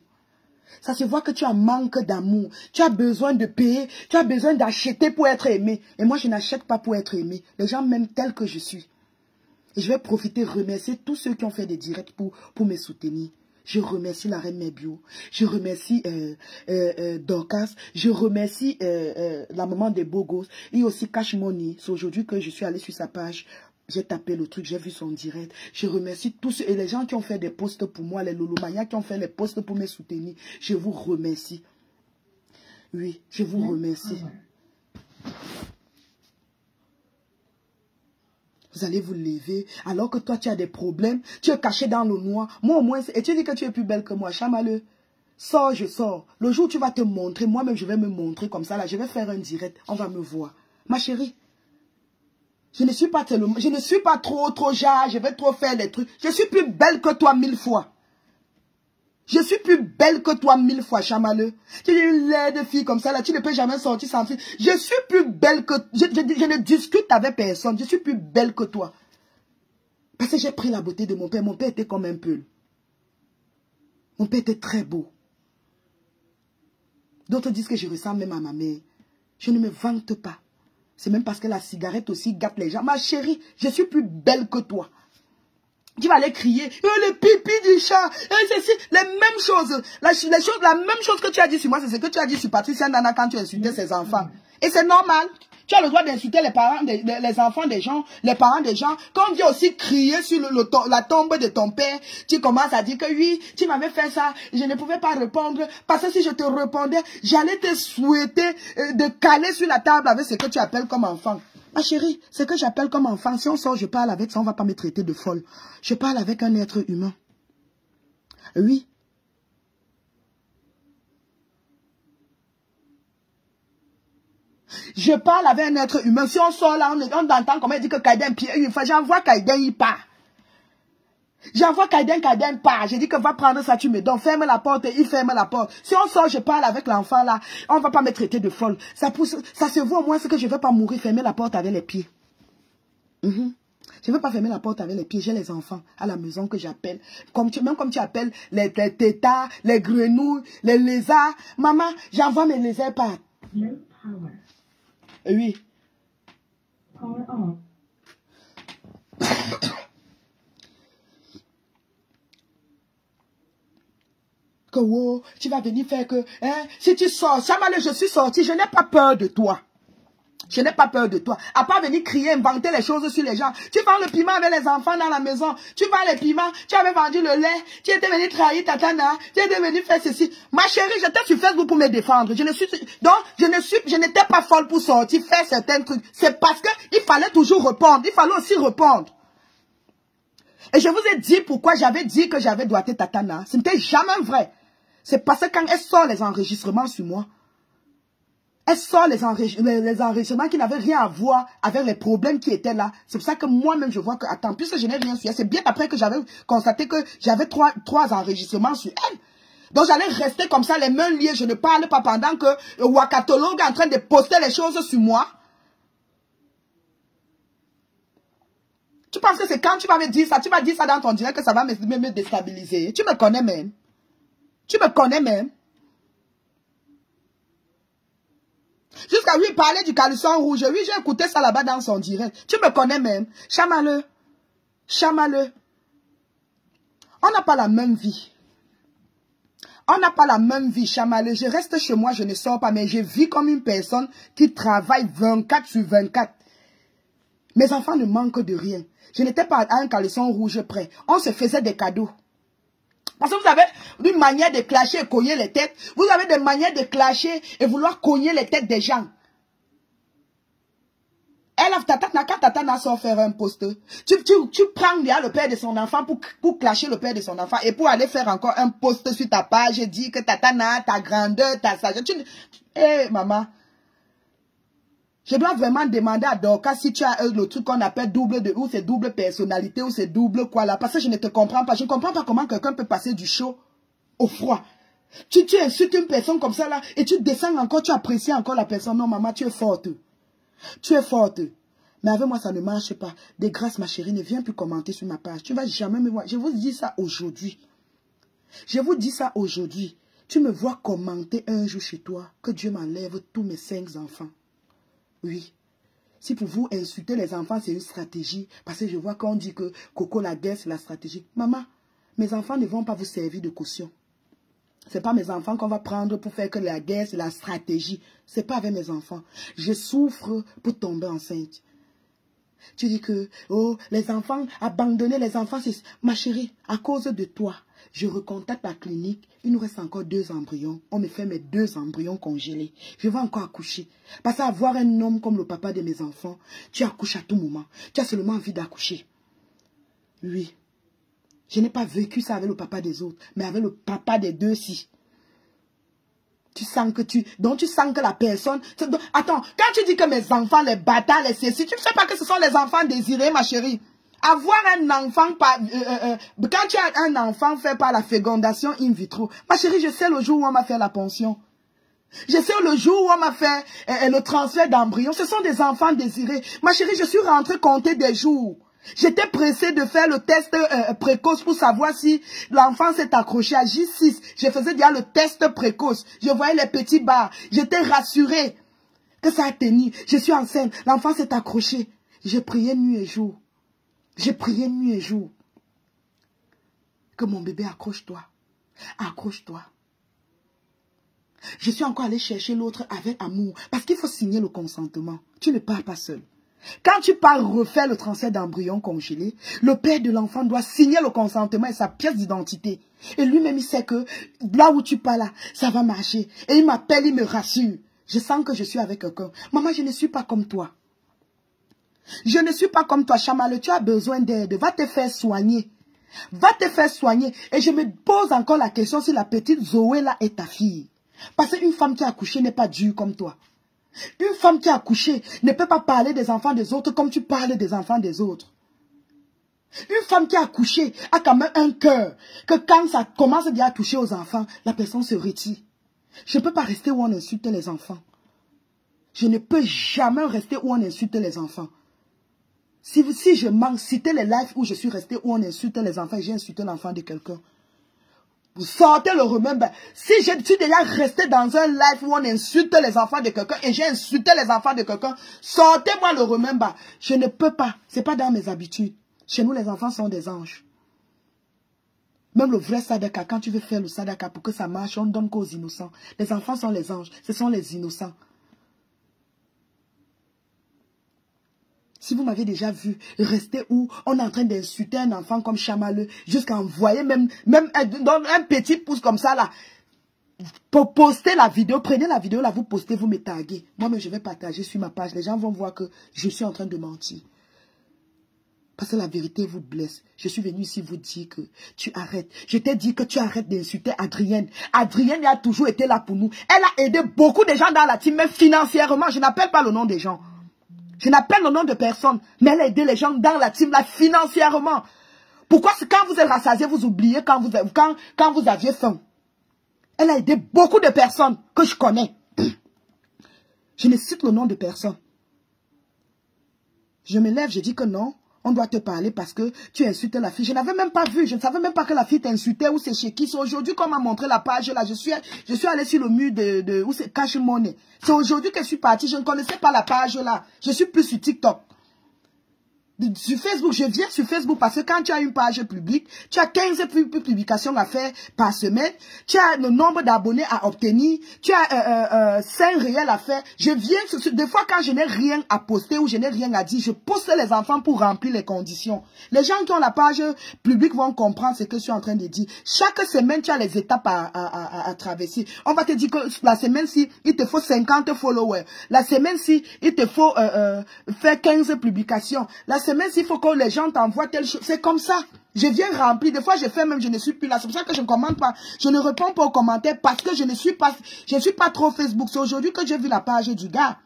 Ça se voit que tu as un manque d'amour. Tu as besoin de payer, tu as besoin d'acheter pour être aimé. Et moi, je n'achète pas pour être aimé. Les gens m'aiment tel que je suis. Et je vais profiter, remercier tous ceux qui ont fait des directs pour me soutenir. Je remercie la reine Mebio. Je remercie Dorcas. Je remercie la maman des beaux gosses. Et aussi Cash Money. C'est aujourd'hui que je suis allée sur sa page. J'ai tapé le truc, j'ai vu son direct. Je remercie tous ceux et les gens qui ont fait des posts pour moi, les Lolomania qui ont fait les posts pour me soutenir. Je vous remercie. Oui, je vous remercie. Vous allez vous lever, alors que toi tu as des problèmes, tu es caché dans le noir. Moi au moins, et tu dis que tu es plus belle que moi, chamaleux. Sors, je sors. Le jour où tu vas te montrer, moi-même je vais me montrer comme ça, là, je vais faire un direct, on va me voir. Ma chérie, je ne suis pas trop genre, je vais trop faire des trucs. Je suis plus belle que toi 1000 fois. Je suis plus belle que toi 1000 fois, chamaleux. Tu es une laide fille comme ça, là, tu ne peux jamais sortir sans fille. Je suis plus belle que... Je ne discute avec personne. Je suis plus belle que toi. Parce que j'ai pris la beauté de mon père. Mon père était comme un peul. Mon père était très beau. D'autres disent que je ressemble même à ma mère. Je ne me vante pas. C'est même parce que la cigarette aussi gâte les gens. Ma chérie, je suis plus belle que toi. Tu vas aller crier, le pipi du chat, ceci, les mêmes choses. La même chose que tu as dit sur moi, c'est ce que tu as dit sur Patricia Nana quand tu insultais ses enfants. Et c'est normal. Tu as le droit d'insulter les parents, les enfants des gens, les parents des gens. Quand on vient aussi crier sur la tombe de ton père, tu commences à dire que oui, tu m'avais fait ça, je ne pouvais pas répondre. Parce que si je te répondais, j'allais te souhaiter de caler sur la table avec ce que tu appelles comme enfant. Ma chérie, ce que j'appelle comme enfant, si on sort, je parle avec ça, on ne va pas me traiter de folle. Je parle avec un être humain. Oui. Je parle avec un être humain. Si on sort là, on entend comment il dit que Kaiden, puis une fois, j'envoie Kaiden, il part. J'envoie Kaiden part. J'ai dit que va prendre ça, tu me donnes. Ferme la porte et il ferme la porte. Si on sort, je parle avec l'enfant là, on ne va pas me traiter de folle. Ça se voit au moins ce que je ne veux pas mourir, fermer la porte avec les pieds. Je ne veux pas fermer la porte avec les pieds. J'ai les enfants à la maison que j'appelle. Même comme tu appelles les tétards, les grenouilles, les lézards. Maman, j'envoie mes lézards par. Oui. Que wow, tu vas venir faire que, hein, si tu sors, Chamale, je suis sorti, je n'ai pas peur de toi. Je n'ai pas peur de toi. À part venir crier, inventer les choses sur les gens. Tu vends le piment avec les enfants dans la maison. Tu vends les piments. Tu avais vendu le lait. Tu étais venu trahir Tatana. Tu étais venu faire ceci. Ma chérie, j'étais sur Facebook pour me défendre. Je n'étais pas folle pour sortir, faire certains trucs. C'est parce que il fallait toujours répondre. Il fallait aussi répondre. Et je vous ai dit pourquoi j'avais dit que j'avais doigté Tatana. Ce n'était jamais vrai. C'est parce que quand elle sort les enregistrements sur moi, elle sort les enregistrements qui n'avaient rien à voir avec les problèmes qui étaient là. C'est pour ça que moi-même, je vois que, attends, puisque je n'ai rien sur elle, c'est bien après que j'avais constaté que j'avais trois enregistrements sur elle. Donc, j'allais rester comme ça, les mains liées, je ne parle pas pendant que le Wakatologue est en train de poster les choses sur moi. Tu penses que c'est quand tu vas me dire ça, tu vas dire ça dans ton direct que ça va me déstabiliser. Tu me connais même. Tu me connais même. Jusqu'à lui parler du caleçon rouge. Oui, j'ai écouté ça là-bas dans son direct. Tu me connais même. Chamale. Chamale. On n'a pas la même vie. On n'a pas la même vie, Chamale. Je reste chez moi, je ne sors pas. Mais je vis comme une personne qui travaille 24 sur 24. Mes enfants ne manquent de rien. Je n'étais pas à un caleçon rouge près. On se faisait des cadeaux. Parce que vous avez une manière de clasher et cogner les têtes. Vous avez des manières de clasher et vouloir cogner les têtes des gens. Quand Tatana sort faire un poste, tu prends le père de son enfant pour clasher le père de son enfant et pour aller faire encore un poste sur ta page et dire que Tatana, ta grandeur, ta sagesse. Maman, je dois vraiment demander à Dorcas si tu as le truc qu'on appelle ou c'est double personnalité ou c'est double quoi là. Parce que je ne te comprends pas. Je ne comprends pas comment quelqu'un peut passer du chaud au froid. Tu insultes une personne comme ça là et tu descends encore, tu apprécies encore la personne. Non maman, tu es forte. Tu es forte. Mais avec moi ça ne marche pas. De grâce ma chérie, ne viens plus commenter sur ma page. Tu ne vas jamais me voir. Je vous dis ça aujourd'hui. Je vous dis ça aujourd'hui. Tu me vois commenter un jour chez toi. Que Dieu m'enlève tous mes 5 enfants. Oui. Si pour vous insulter les enfants, c'est une stratégie. Parce que je vois qu'on dit que Coco la guerre, c'est la stratégie. Maman, mes enfants ne vont pas vous servir de caution. Ce n'est pas mes enfants qu'on va prendre pour faire que la guerre, c'est la stratégie. Ce n'est pas avec mes enfants. Je souffre pour tomber enceinte. Tu dis que, oh, les enfants, abandonner les enfants, c'est... Ma chérie, à cause de toi, je recontacte la clinique. Il nous reste encore 2 embryons. On me fait mes 2 embryons congelés. Je vais encore accoucher. Parce qu'avoir un homme comme le papa de mes enfants, tu accouches à tout moment. Tu as seulement envie d'accoucher. Oui. Je n'ai pas vécu ça avec le papa des autres, mais avec le papa des 2-ci. Tu sens que la personne... Attends, quand tu dis que mes enfants, les bâtards, les ceci, tu ne sais pas que ce sont les enfants désirés, ma chérie. Avoir un enfant, quand tu as un enfant fait par la fécondation in vitro, ma chérie, je sais le jour où on m'a fait la pension. Je sais le jour où on m'a fait le transfert d'embryon. Ce sont des enfants désirés. Ma chérie, je suis rentrée compter des jours. J'étais pressée de faire le test précoce pour savoir si l'enfant s'est accroché à J6. Je faisais déjà le test précoce. Je voyais les petits barres. J'étais rassurée que ça a tenu. Je suis enceinte. L'enfant s'est accroché. J'ai prié nuit et jour. J'ai prié nuit et jour. que mon bébé, accroche-toi. Accroche-toi. Je suis encore allée chercher l'autre avec amour. Parce qu'il faut signer le consentement. Tu ne pars pas seul. Quand tu pars refaire le transfert d'embryon congelé, le père de l'enfant doit signer le consentement et sa pièce d'identité. Et lui-même, il sait que là où tu pars là, ça va marcher. Et il m'appelle, il me rassure. Je sens que je suis avec quelqu'un. Maman, je ne suis pas comme toi. Je ne suis pas comme toi, Chamale. Tu as besoin d'aide. Va te faire soigner. Va te faire soigner. Et je me pose encore la question si la petite Zoé là est ta fille. Parce qu'une femme qui a accouché n'est pas dure comme toi. Une femme qui a accouché ne peut pas parler des enfants des autres comme tu parles des enfants des autres. Une femme qui a accouché a quand même un cœur que quand ça commence déjà à toucher aux enfants, la personne se retire. Je ne peux pas rester où on insulte les enfants. Je ne peux jamais rester où on insulte les enfants. Si je manque, citez les lives où je suis resté où on insulte les enfants et j'ai insulté l'enfant de quelqu'un. Vous sortez le remember. Si je suis déjà resté dans un live où on insulte les enfants de quelqu'un et j'ai insulté les enfants de quelqu'un, sortez-moi le remember. Je ne peux pas. Ce n'est pas dans mes habitudes. Chez nous, les enfants sont des anges. Même le vrai sadaka, quand tu veux faire le sadaka pour que ça marche, on ne donne qu'aux innocents. Les enfants sont les anges. Ce sont les innocents. Si vous m'avez déjà vu rester où on est en train d'insulter un enfant comme Chamaleux, jusqu'à envoyer même un petit pouce comme ça là, pour poster la vidéo, prenez la vidéo là, vous postez, vous me taguez. Moi-même, je vais partager sur ma page. Les gens vont voir que je suis en train de mentir. Parce que la vérité vous blesse. Je suis venu ici vous dire que tu arrêtes. Je t'ai dit que tu arrêtes d'insulter Adrienne. Adrienne a toujours été là pour nous. Elle a aidé beaucoup de gens dans la team, mais financièrement, je n'appelle pas le nom des gens. Je n'appelle le nom de personne, mais elle a aidé les gens dans la team là financièrement. Pourquoi quand vous êtes rassasié, vous oubliez quand vous aviez faim? Elle a aidé beaucoup de personnes que je connais. Je ne cite le nom de personne. Je me lève, je dis que non, on doit te parler parce que tu insultes la fille. Je n'avais même pas vu, je ne savais même pas que la fille t'insultait ou c'est chez qui. C'est aujourd'hui qu'on m'a montré la page là. Je suis allé sur le mur de où c'est Cash Money. C'est aujourd'hui que je suis partie. Je ne connaissais pas la page là. Je suis plus sur TikTok. Sur Facebook, je viens sur Facebook parce que quand tu as une page publique, tu as 15 publications à faire par semaine, tu as le nombre d'abonnés à obtenir, tu as 5 réels à faire. Je viens, des fois quand je n'ai rien à poster ou je n'ai rien à dire, je poste les enfants pour remplir les conditions. Les gens qui ont la page publique vont comprendre ce que je suis en train de dire. Chaque semaine, tu as les étapes à traverser. On va te dire que la semaine-ci, il te faut 50 followers. La semaine-ci, il te faut faire 15 publications. La semaine, s'il faut que les gens t'envoient telle chose, c'est comme ça. Je viens remplir. Des fois, je fais même, je ne suis plus là. C'est pour ça que je ne commente pas. Je ne réponds pas aux commentaires parce que je ne suis pas trop Facebook. C'est aujourd'hui que j'ai vu la page du gars.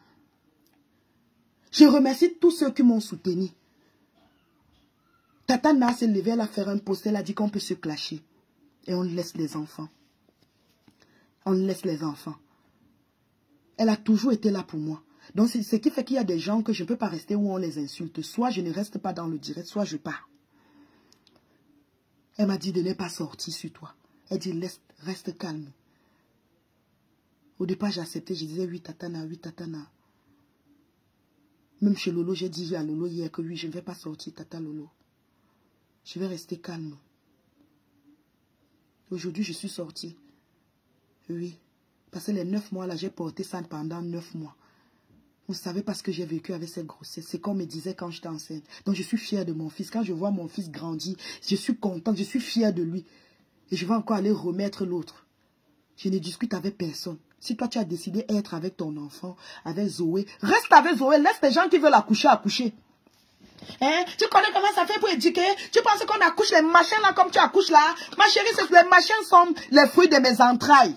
Je remercie tous ceux qui m'ont soutenu. Tata Na s'est levée, elle a fait un post, elle a dit qu'on peut se clasher. Et on laisse les enfants. On laisse les enfants. Elle a toujours été là pour moi. Donc, c'est ce qui fait qu'il y a des gens que je ne peux pas rester où on les insulte. Soit je ne reste pas dans le direct, soit je pars. Elle m'a dit de ne pas sortir sur toi. Elle dit, reste calme. Au départ, j'ai accepté. Je disais, oui, Tatana, oui, Tatana. Même chez Lolo, j'ai dit à Lolo hier que oui, je ne vais pas sortir, Tata Lolo. Je vais rester calme. Aujourd'hui, je suis sortie. Oui. Parce que les 9 mois là, j'ai porté ça pendant 9 mois. Vous savez pas ce que j'ai vécu avec cette grossesse. C'est comme me disait quand j'étais enceinte. Donc je suis fière de mon fils. Quand je vois mon fils grandir, je suis contente, je suis fière de lui. Et je vais encore aller remettre l'autre. Je ne discute avec personne. Si toi tu as décidé d'être avec ton enfant, avec Zoé, reste avec Zoé. Laisse les gens qui veulent accoucher, accoucher. Hein? Tu connais comment ça fait pour éduquer? Tu penses qu'on accouche les machins là comme tu accouches là? Ma chérie, les machins sont les fruits de mes entrailles.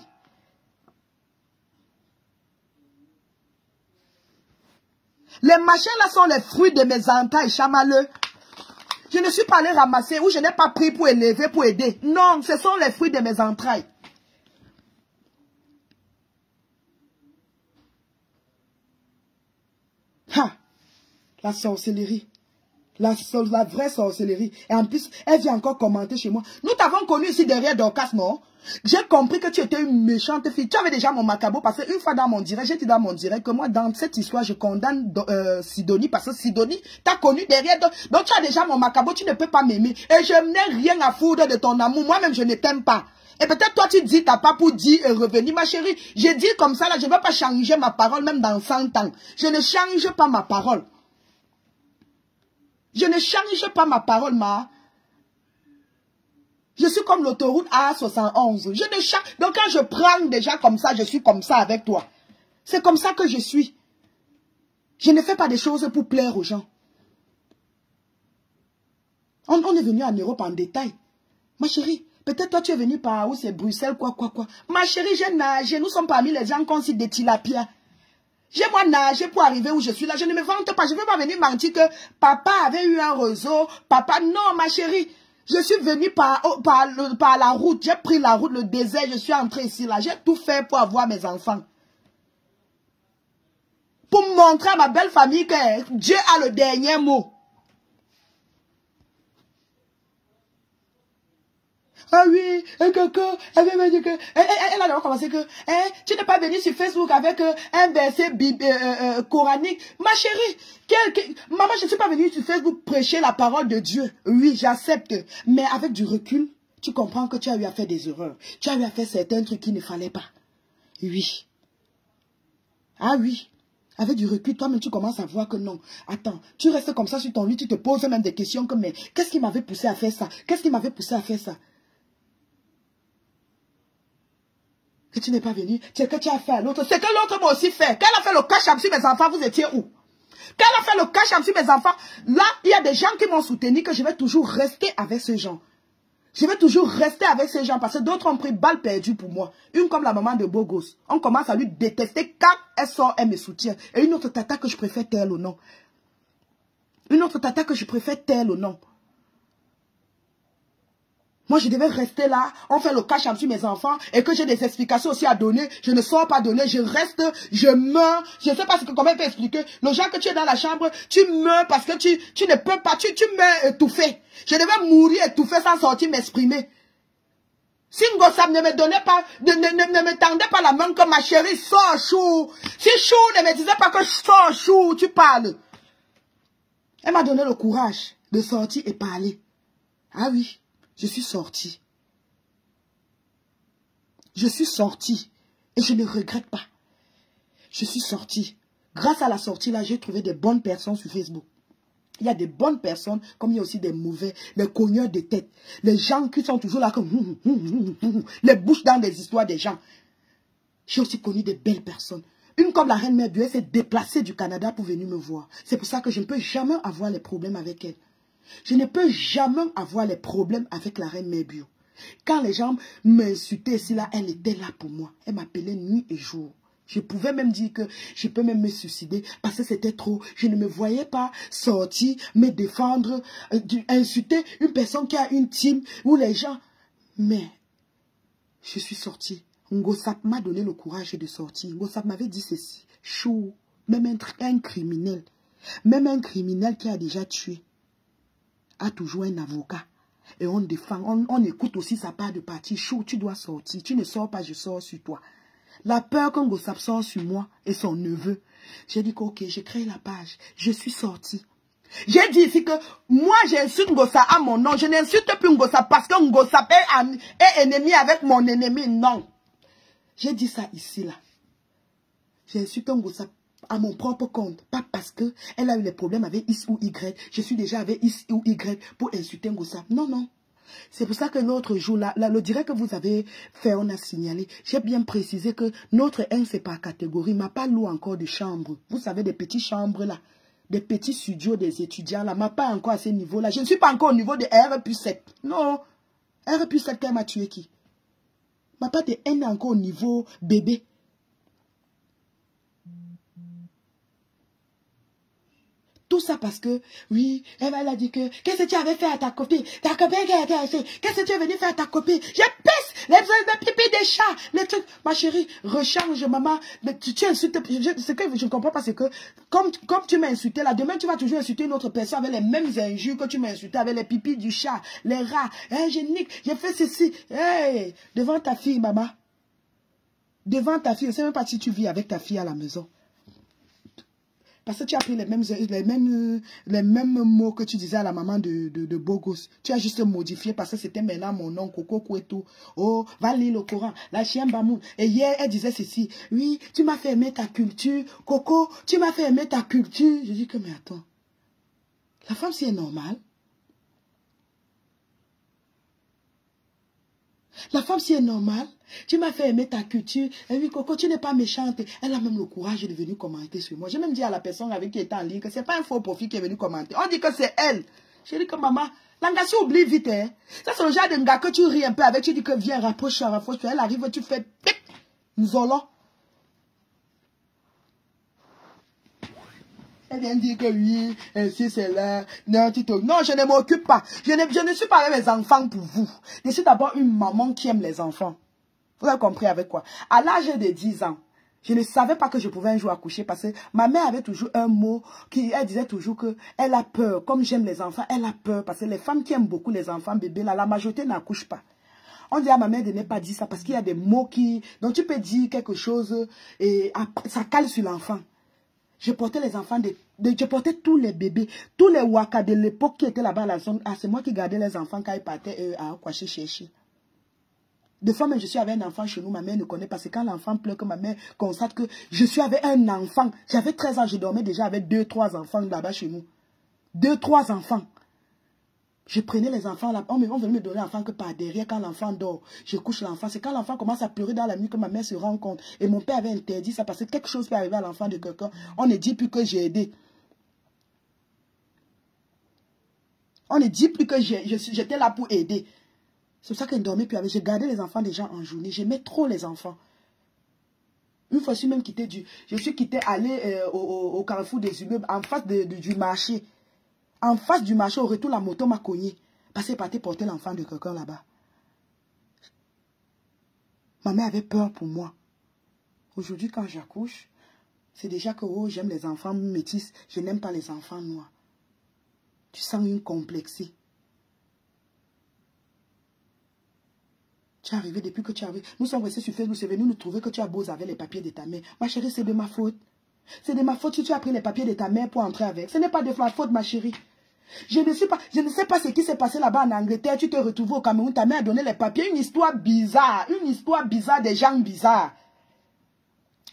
Les machins là sont les fruits de mes entrailles, Chamaleux. Je ne suis pas allé ramasser ou je n'ai pas pris pour élever, pour aider. Non, ce sont les fruits de mes entrailles. Ha! La sorcellerie. La vraie sorcellerie. Et en plus, elle vient encore commenter chez moi. Nous t'avons connu ici derrière Dorcas, non? J'ai compris que tu étais une méchante fille. Tu avais déjà mon macabo parce qu'une fois dans mon direct, j'ai dit dans mon direct que moi, dans cette histoire, je condamne Sidonie parce que Sidonie t'a connu derrière. Donc tu as déjà mon macabo, tu ne peux pas m'aimer. Et je n'ai rien à foutre de ton amour. Moi-même, je ne t'aime pas. Et peut-être toi, tu dis, t'as pas pour dire et revenir. Ma chérie, j'ai dit comme ça, là, je ne vais pas changer ma parole, même dans 100 ans. Je ne change pas ma parole. Je ne change pas ma parole, ma. Je suis comme l'autoroute A71. Je ne change. Donc quand je prends déjà comme ça, je suis comme ça avec toi. C'est comme ça que je suis. Je ne fais pas des choses pour plaire aux gens. On est venu en Europe en détail. Ma chérie, peut-être toi tu es venu par où c'est Bruxelles, quoi. Ma chérie, j'ai nagé. Nous sommes parmi les gens qu'on cite des tilapia. J'ai moi nagé pour arriver où je suis là. Je ne me vante pas. Je ne vais pas venir mentir que papa avait eu un réseau. Papa, non, ma chérie. Je suis venue par la route. J'ai pris la route, le désert. Je suis entrée ici là. J'ai tout fait pour avoir mes enfants. Pour montrer à ma belle famille que Dieu a le dernier mot. Ah oui, un coco, elle m'a dit que, elle a commencé que, tu n'es pas venu sur Facebook avec un verset coranique. Ma chérie, maman, je ne suis pas venue sur Facebook prêcher la parole de Dieu. Oui, j'accepte. Mais avec du recul, tu comprends que tu as eu à faire des erreurs. Tu as eu à faire certains trucs qu'il ne fallait pas. Oui. Ah oui. Avec du recul, toi-même, tu commences à voir que non. Attends, tu restes comme ça sur ton lit, tu te poses même des questions comme, mais qu'est-ce qui m'avait poussé à faire ça? Qu'est-ce qui m'avait poussé à faire ça? Que tu n'es pas venu, c'est que tu as fait à l'autre. C'est que l'autre m'a aussi fait. Quand elle a fait le cash sur mes enfants, vous étiez où? Quand elle a fait le cash sur mes enfants, là, il y a des gens qui m'ont soutenu que je vais toujours rester avec ces gens. Je vais toujours rester avec ces gens parce que d'autres ont pris balle perdue pour moi. Une comme la maman de Bogos. On commence à lui détester quand elle sort, elle me soutient. Et une autre tata que je préfère taire au nom. Une autre tata que je préfère taire au nom. Moi, je devais rester là, on fait le cash sur mes enfants et que j'ai des explications aussi à donner. Je ne sors pas donner, je reste, je meurs. Je ne sais pas comment elle peut expliquer. Le genre que tu es dans la chambre, tu meurs parce que tu ne peux pas, tu meurs étouffé. Je devais mourir étouffé sans sortir m'exprimer. Si Ngossam ne me donnait pas, ne me tendait pas la main comme ma chérie, sors chou. Si chou ne me disait pas que sors chou, tu parles. Elle m'a donné le courage de sortir et parler. Ah oui. Je suis sortie. Je suis sortie. Et je ne regrette pas. Je suis sortie. Grâce à la sortie là, j'ai trouvé des bonnes personnes sur Facebook. Il y a des bonnes personnes, comme il y a aussi des mauvais, les cogneurs de tête. Les gens qui sont toujours là comme... les bouches dans des histoires des gens. J'ai aussi connu des belles personnes. Une comme la reine mère Dieu, elle s'est déplacée du Canada pour venir me voir. C'est pour ça que je ne peux jamais avoir les problèmes avec elle. Je ne peux jamais avoir les problèmes avec la reine Mère Bio. Quand les gens m'insultaient ici, là, elle était là pour moi. Elle m'appelait nuit et jour. Je pouvais même dire que je peux même me suicider parce que c'était trop. Je ne me voyais pas sortir, me défendre, insulter une personne qui a une team où les gens... Mais je suis sortie. Ngosap m'a donné le courage de sortir. Ngosap m'avait dit ceci. Chou, même un criminel, même un criminel qui a déjà tué, a toujours un avocat. Et on défend, on écoute aussi sa part de partie. Chou, tu dois sortir. Tu ne sors pas, je sors sur toi. La peur qu'un Ngossap sort sur moi et son neveu. J'ai dit que ok, j'ai créé la page. Je suis sortie. J'ai dit ici que moi j'insulte Ngossap à mon nom. Je n'insulte plus Ngossap parce que Ngossap est ennemi avec mon ennemi. Non. J'ai dit ça ici là. J'insulte Ngossap à mon propre compte. Pas parce que elle a eu les problèmes avec X ou Y. Je suis déjà avec X ou Y pour insulter Ngossap. Non, non. C'est pour ça que l'autre jour, là, le direct que vous avez fait, on a signalé. J'ai bien précisé que notre haine, c'est par catégorie. M'a pas loué encore de chambre. Vous savez, des petites chambres là. Des petits studios des étudiants là. M'a pas encore à ce niveau là. Je ne suis pas encore au niveau de R+7. Non. R+7, qu'elle m'a tué qui? M'a pas de haine encore au niveau bébé. Tout ça parce que, oui, elle a dit que, qu'est-ce que tu avais fait à ta copine? Ta copine, qu'est-ce que tu es venu faire à ta copine? Je pisse les pipis des chats, les trucs. Ma chérie, recharge, maman. Tu insultes, ce que je ne comprends pas, c'est que, comme tu m'as insulté là, demain tu vas toujours insulter une autre personne avec les mêmes injures que tu m'as insulté, avec les pipis du chat, les rats. Hey, je nique, j'ai fait ceci. Hey, devant ta fille, maman. Devant ta fille, je ne sais même pas si tu vis avec ta fille à la maison. Parce que tu as pris les mêmes mots que tu disais à la maman de Bogos. Tu as juste modifié parce que c'était maintenant mon nom, Coco Kouetou. Oh, va lire le Coran, la chienne Bamoun. Et hier, elle disait ceci. Oui, tu m'as fait aimer ta culture. Coco, tu m'as fait aimer ta culture. Je dis que, mais attends. La femme, si elle est normale. La femme, si elle est normale, tu m'as fait aimer ta culture. Et oui, Coco, tu n'es pas méchante. Elle a même le courage de venir commenter sur moi. J'ai même dit à la personne avec qui elle était en ligne que ce n'est pas un faux profil qui est venu commenter. On dit que c'est elle. J'ai dit que maman, l'angassi oublie vite. Hein. Ça, c'est le genre de gars que tu ris un peu avec. Tu dis que viens, rapproche-toi, rapproche-toi. Elle arrive, tu fais pic. Nous allons. Elle vient dire que oui, si c'est là, non, non, je ne m'occupe pas. Je ne suis pas avec mes enfants pour vous. Je suis d'abord une maman qui aime les enfants. Vous avez compris avec quoi? À l'âge de 10 ans, je ne savais pas que je pouvais un jour accoucher parce que ma mère avait toujours un mot elle disait toujours qu'elle a peur. Comme j'aime les enfants, elle a peur parce que les femmes qui aiment beaucoup les enfants bébés, là, la majorité n'accouchent pas. On dit à ma mère de ne pas dire ça parce qu'il y a des mots dont tu peux dire quelque chose et ça cale sur l'enfant. Je portais les enfants, je portais tous les bébés, tous les waka de l'époque qui étaient là-bas à la zone. Ah, c'est moi qui gardais les enfants quand ils partaient à Kwaché chercher. Des fois, même je suis avec un enfant chez nous, ma mère ne connaît pas. C'est quand l'enfant pleure que ma mère constate que je suis avec un enfant. J'avais 13 ans, je dormais déjà avec 2-3 enfants là-bas chez nous. 2-3 enfants. Je prenais les enfants là, on venait me donner l'enfant que par derrière quand l'enfant dort. Je couche l'enfant. C'est quand l'enfant commence à pleurer dans la nuit que ma mère se rend compte. Et mon père avait interdit ça parce que quelque chose peut arriver à l'enfant de quelqu'un. On ne dit plus que j'ai aidé. On ne dit plus que j'étais là pour aider. C'est pour ça que je ne dormais plus avec. J'ai gardé les enfants des gens en journée. J'aimais trop les enfants. Une fois, je suis même quitté allé au carrefour des immeubles en face du marché. En face du marché, au retour, la moto m'a cogné. Parce qu'elle partait porter l'enfant de quelqu'un là-bas. Ma mère avait peur pour moi. Aujourd'hui, quand j'accouche, c'est déjà que j'aime les enfants métis. Je n'aime pas les enfants noirs. Tu sens une complexité. Tu es arrivé depuis que tu es arrivé. Nous sommes restés sur Facebook, c'est venu nous trouver que tu as beau avec les papiers de ta mère. Ma chérie, c'est de ma faute. C'est de ma faute si tu as pris les papiers de ta mère pour entrer avec. Ce n'est pas de ma faute, ma chérie. Je ne sais pas ce qui s'est passé là-bas en Angleterre. Tu t'es retrouvé au Cameroun, ta mère a donné les papiers. Une histoire bizarre des gens bizarres.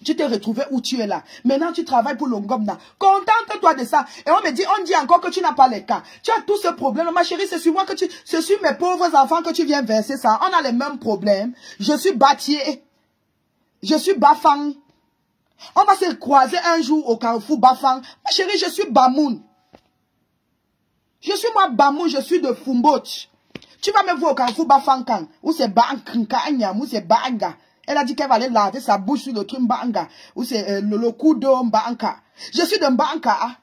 Tu t'es retrouvé où tu es là. Maintenant, tu travailles pour l'Ongomna. Contente-toi de ça. Et on dit encore que tu n'as pas les cas. Tu as tout ce problème. Ma chérie, c'est sur moi c'est sur mes pauvres enfants que tu viens verser ça. On a les mêmes problèmes. Je suis bâtier. Je suis Bafang. On va se croiser un jour au carrefour Bafang. Ma chérie, je suis Bamoun. Je suis moi Bamoun, je suis de Fumboch. Tu vas me voir au carrefour Bafang, ou c'est Bankanyam, ou c'est Banga. Elle a dit qu'elle va aller laver sa bouche sur le truc Mbanga. Ou c'est le coup de Mbanga. Je suis de Mbanga.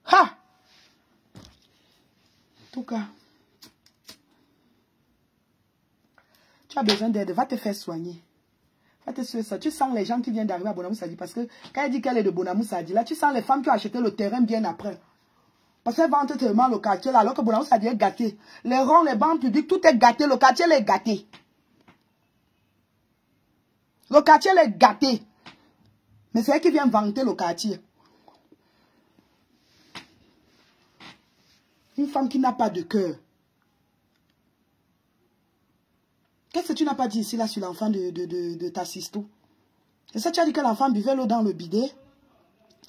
Ha! En tout cas. Tu as besoin d'aide. Va te faire soigner. Va te soigner ça. Tu sens les gens qui viennent d'arriver à Bonamou Sadi. Parce que quand elle dit qu'elle est de Bonamou Sadi, là, tu sens les femmes qui ont acheté le terrain bien après. Parce qu'elles vendent tellement le quartier là, alors que Bonamou Sadi est gâté. Les ronds, les bancs publics, tout est gâté. Le quartier est gâté. Le quartier est gâté. Mais c'est elle qui vient vanter le quartier. Une femme qui n'a pas de cœur. Qu'est-ce que tu n'as pas dit ici là sur l'enfant de ta sisto? Et ça, tu as dit que l'enfant buvait l'eau dans le bidet?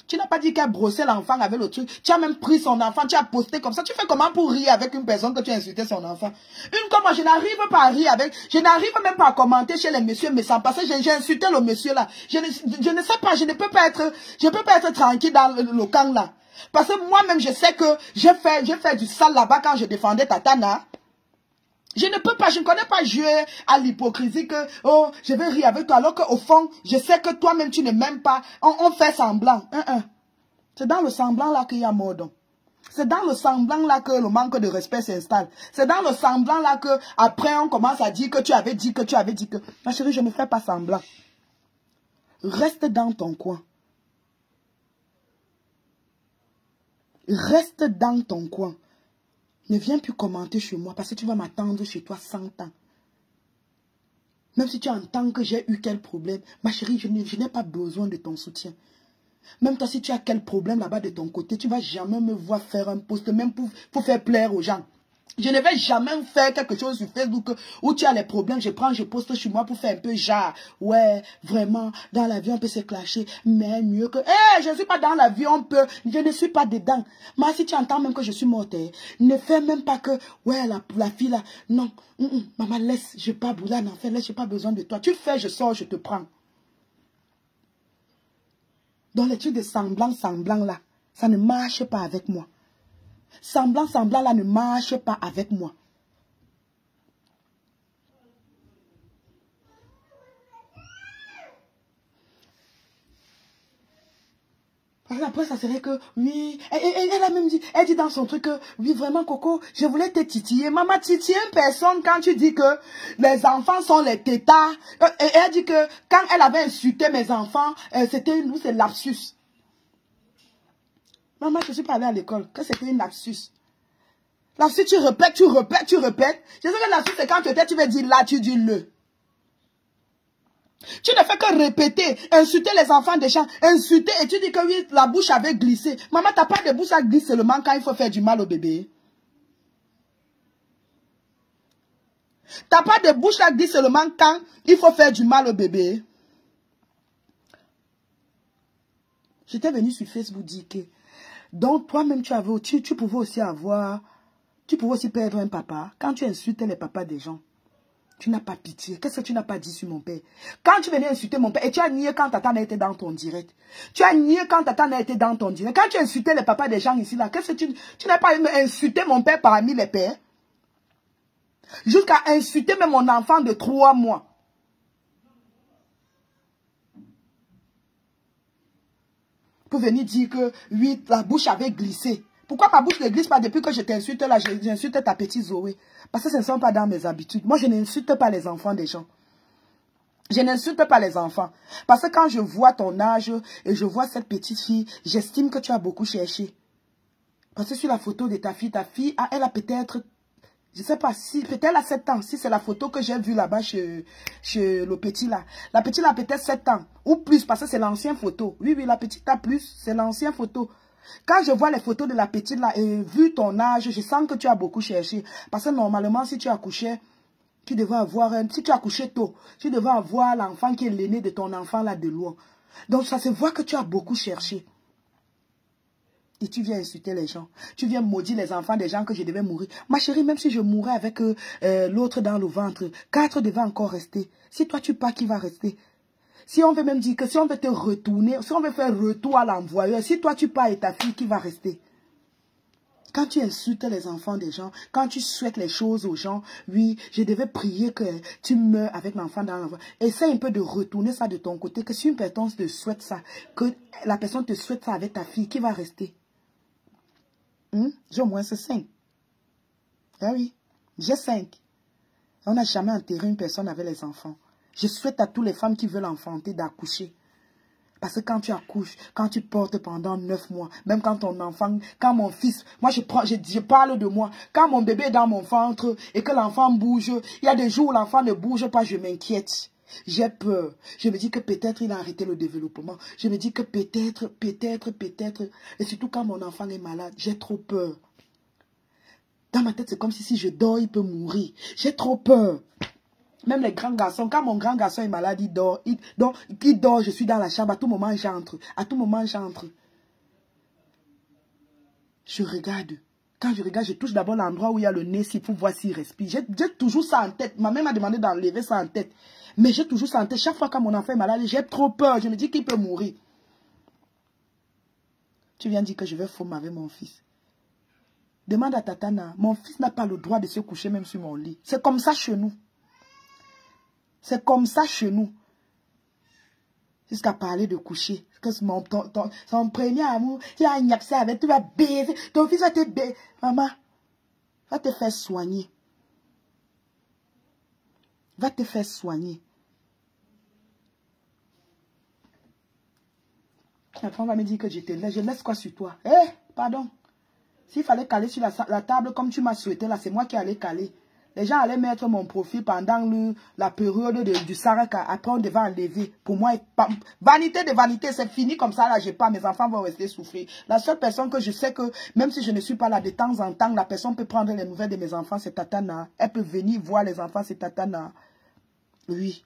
Tu n'as pas dit qu'elle brossait l'enfant avec le truc. Tu as même pris son enfant, tu as posté comme ça. Tu fais comment pour rire avec une personne que tu as insulté son enfant? Une comme moi, je n'arrive pas à rire avec. Je n'arrive même pas à commenter chez les messieurs méchants parce que j'ai insulté le monsieur là. Je ne sais pas, je ne peux pas être tranquille dans le camp là. Parce que moi-même, je sais que j'ai fait du sale là-bas quand je défendais Tatana. Je ne peux pas, je ne connais pas jouer à l'hypocrisie que, oh, je vais rire avec toi, alors qu'au fond, je sais que toi-même, tu ne m'aimes pas. On fait semblant. C'est dans le semblant là qu'il y a mordant. C'est dans le semblant là que le manque de respect s'installe. C'est dans le semblant là que, après, on commence à dire que tu avais dit que. Ma chérie, je ne fais pas semblant. Reste dans ton coin. Reste dans ton coin. Ne viens plus commenter chez moi parce que tu vas m'attendre chez toi 100 ans. Même si tu entends que j'ai eu quel problème, ma chérie, je n'ai pas besoin de ton soutien. Même toi, si tu as quel problème là-bas de ton côté, tu ne vas jamais me voir faire un post, même pour faire plaire aux gens. Je ne vais jamais faire quelque chose sur Facebook où tu as les problèmes, je poste chez moi pour faire un peu genre, ouais, vraiment, dans l'avion on peut se clasher, mais mieux que, je ne suis pas dans l'avion, je ne suis pas dedans. Mais si tu entends même que je suis morte, ne fais même pas que, ouais, la fille là, non, maman, laisse, je n'ai pas besoin d'en faire, laisse, je n'ai pas besoin de toi. Tu fais, je sors, je te prends. Dans les trucs de semblant là, ça ne marche pas avec moi. Semblant là ne marche pas avec moi. Après, ça serait que, oui, elle a même dit, elle dit dans son truc que, oui, vraiment, Coco, je voulais te titiller. Maman, titiller une personne quand tu dis que les enfants sont les tétards. Et elle dit que quand elle avait insulté mes enfants, c'était une, c'est lapsus. Maman, je suis pas allée à l'école, que c'était une lapsus. Lapsus, tu répètes. Je sais que lapsus, c'est quand tu veux dire là, tu dis le. Tu ne fais que répéter, insulter les enfants des gens, insulter et tu dis que oui, la bouche avait glissé. Maman, t'as pas de bouche à glisser seulement quand il faut faire du mal au bébé. T'as pas de bouche à glisser seulement quand il faut faire du mal au bébé. J'étais venue sur Facebook dire que, donc toi-même tu pouvais aussi avoir, tu pouvais aussi perdre un papa quand tu insultais les papas des gens. Tu n'as pas pitié. Qu'est-ce que tu n'as pas dit sur mon père? Quand tu venais insulter mon père, et tu as nié quand Tata n'a été dans ton direct. Tu as nié quand Tata n'a été dans ton direct. Quand tu insultais les papas des gens ici, là, qu'est-ce que tu n'as pas insulté mon père parmi les pères? Jusqu'à insulter même mon enfant de 3 mois. Pour venir dire que, oui, la bouche avait glissé. Pourquoi ma bouche ne glisse pas depuis que je t'insulte là, j'insulte ta petite Zoé? Parce que ce ne sont pas dans mes habitudes. Moi, je n'insulte pas les enfants des gens. Je n'insulte pas les enfants. Parce que quand je vois ton âge et je vois cette petite fille, j'estime que tu as beaucoup cherché. Parce que sur la photo de ta fille, elle a peut-être, je ne sais pas si, peut-être elle a 7 ans. Si c'est la photo que j'ai vue là-bas chez le petit là. La petite a peut-être 7 ans ou plus parce que c'est l'ancienne photo. Oui, la petite a plus, c'est l'ancienne photo. Quand je vois les photos de la petite là et vu ton âge, je sens que tu as beaucoup cherché. Parce que normalement, si tu accouchais, tu devais avoir si tu as accouché tôt, tu devais avoir l'enfant qui est l'aîné de ton enfant là de loin. Donc ça se voit que tu as beaucoup cherché. Et tu viens insulter les gens. Tu viens maudire les enfants des gens que je devais mourir. Ma chérie, même si je mourrais avec l'autre dans le ventre, 4 devaient encore rester. Si toi tu pars, qui va rester? Si on veut même dire que si on veut te retourner, si on veut faire retour à l'envoyeur, si toi tu pars et ta fille, qui va rester? Quand tu insultes les enfants des gens, quand tu souhaites les choses aux gens, oui, je devais prier que tu meurs avec l'enfant dans l'envoyeur. Essaye un peu de retourner ça de ton côté, que si une personne te souhaite ça, que la personne te souhaite ça avec ta fille, qui va rester? J'ai au moins 5. Ah oui, j'ai 5. On n'a jamais enterré une personne avec les enfants. Je souhaite à toutes les femmes qui veulent enfanter d'accoucher. Parce que quand tu accouches, quand tu portes pendant 9 mois, même quand ton enfant, quand mon fils, moi je parle de moi, quand mon bébé est dans mon ventre et que l'enfant bouge, il y a des jours où l'enfant ne bouge pas, je m'inquiète. J'ai peur. Je me dis que peut-être il a arrêté le développement. Je me dis que peut-être. Et surtout quand mon enfant est malade, j'ai trop peur. Dans ma tête, c'est comme si je dors, il peut mourir. J'ai trop peur. Même les grands garçons, quand mon grand garçon est malade, il dort, je suis dans la chambre, à tout moment j'entre. Je regarde. Quand je regarde, je touche d'abord l'endroit où il y a le nez, pour voir s'il respire. J'ai toujours ça en tête. Ma mère m'a demandé d'enlever ça en tête. Mais j'ai toujours ça en tête. Chaque fois que mon enfant est malade, j'ai trop peur. Je me dis qu'il peut mourir. Tu viens dire que je vais foutre avec mon fils. Demande à Tatana. Mon fils n'a pas le droit de se coucher même sur mon lit. C'est comme ça chez nous. C'est comme ça chez nous. Jusqu'à parler de coucher. Que son premier amour, tu as niaxé avec, tu vas baiser. Ton fils va te baiser. Maman, va te faire soigner. Va te faire soigner. La femme va me dire que je te laisse. Je laisse quoi sur toi? Eh, pardon. S'il fallait caler sur la table comme tu m'as souhaité, là, c'est moi qui allais caler. Les gens allaient mettre mon profil pendant la période du Saraka. Après, on devait enlever. Pour moi, vanité de vanité, c'est fini comme ça. Là, j'ai pas. Mes enfants vont rester souffrir. La seule personne que je sais que, même si je ne suis pas là de temps en temps, la personne peut prendre les nouvelles de mes enfants, c'est Tatana. Elle peut venir voir les enfants, c'est Tatana. Oui.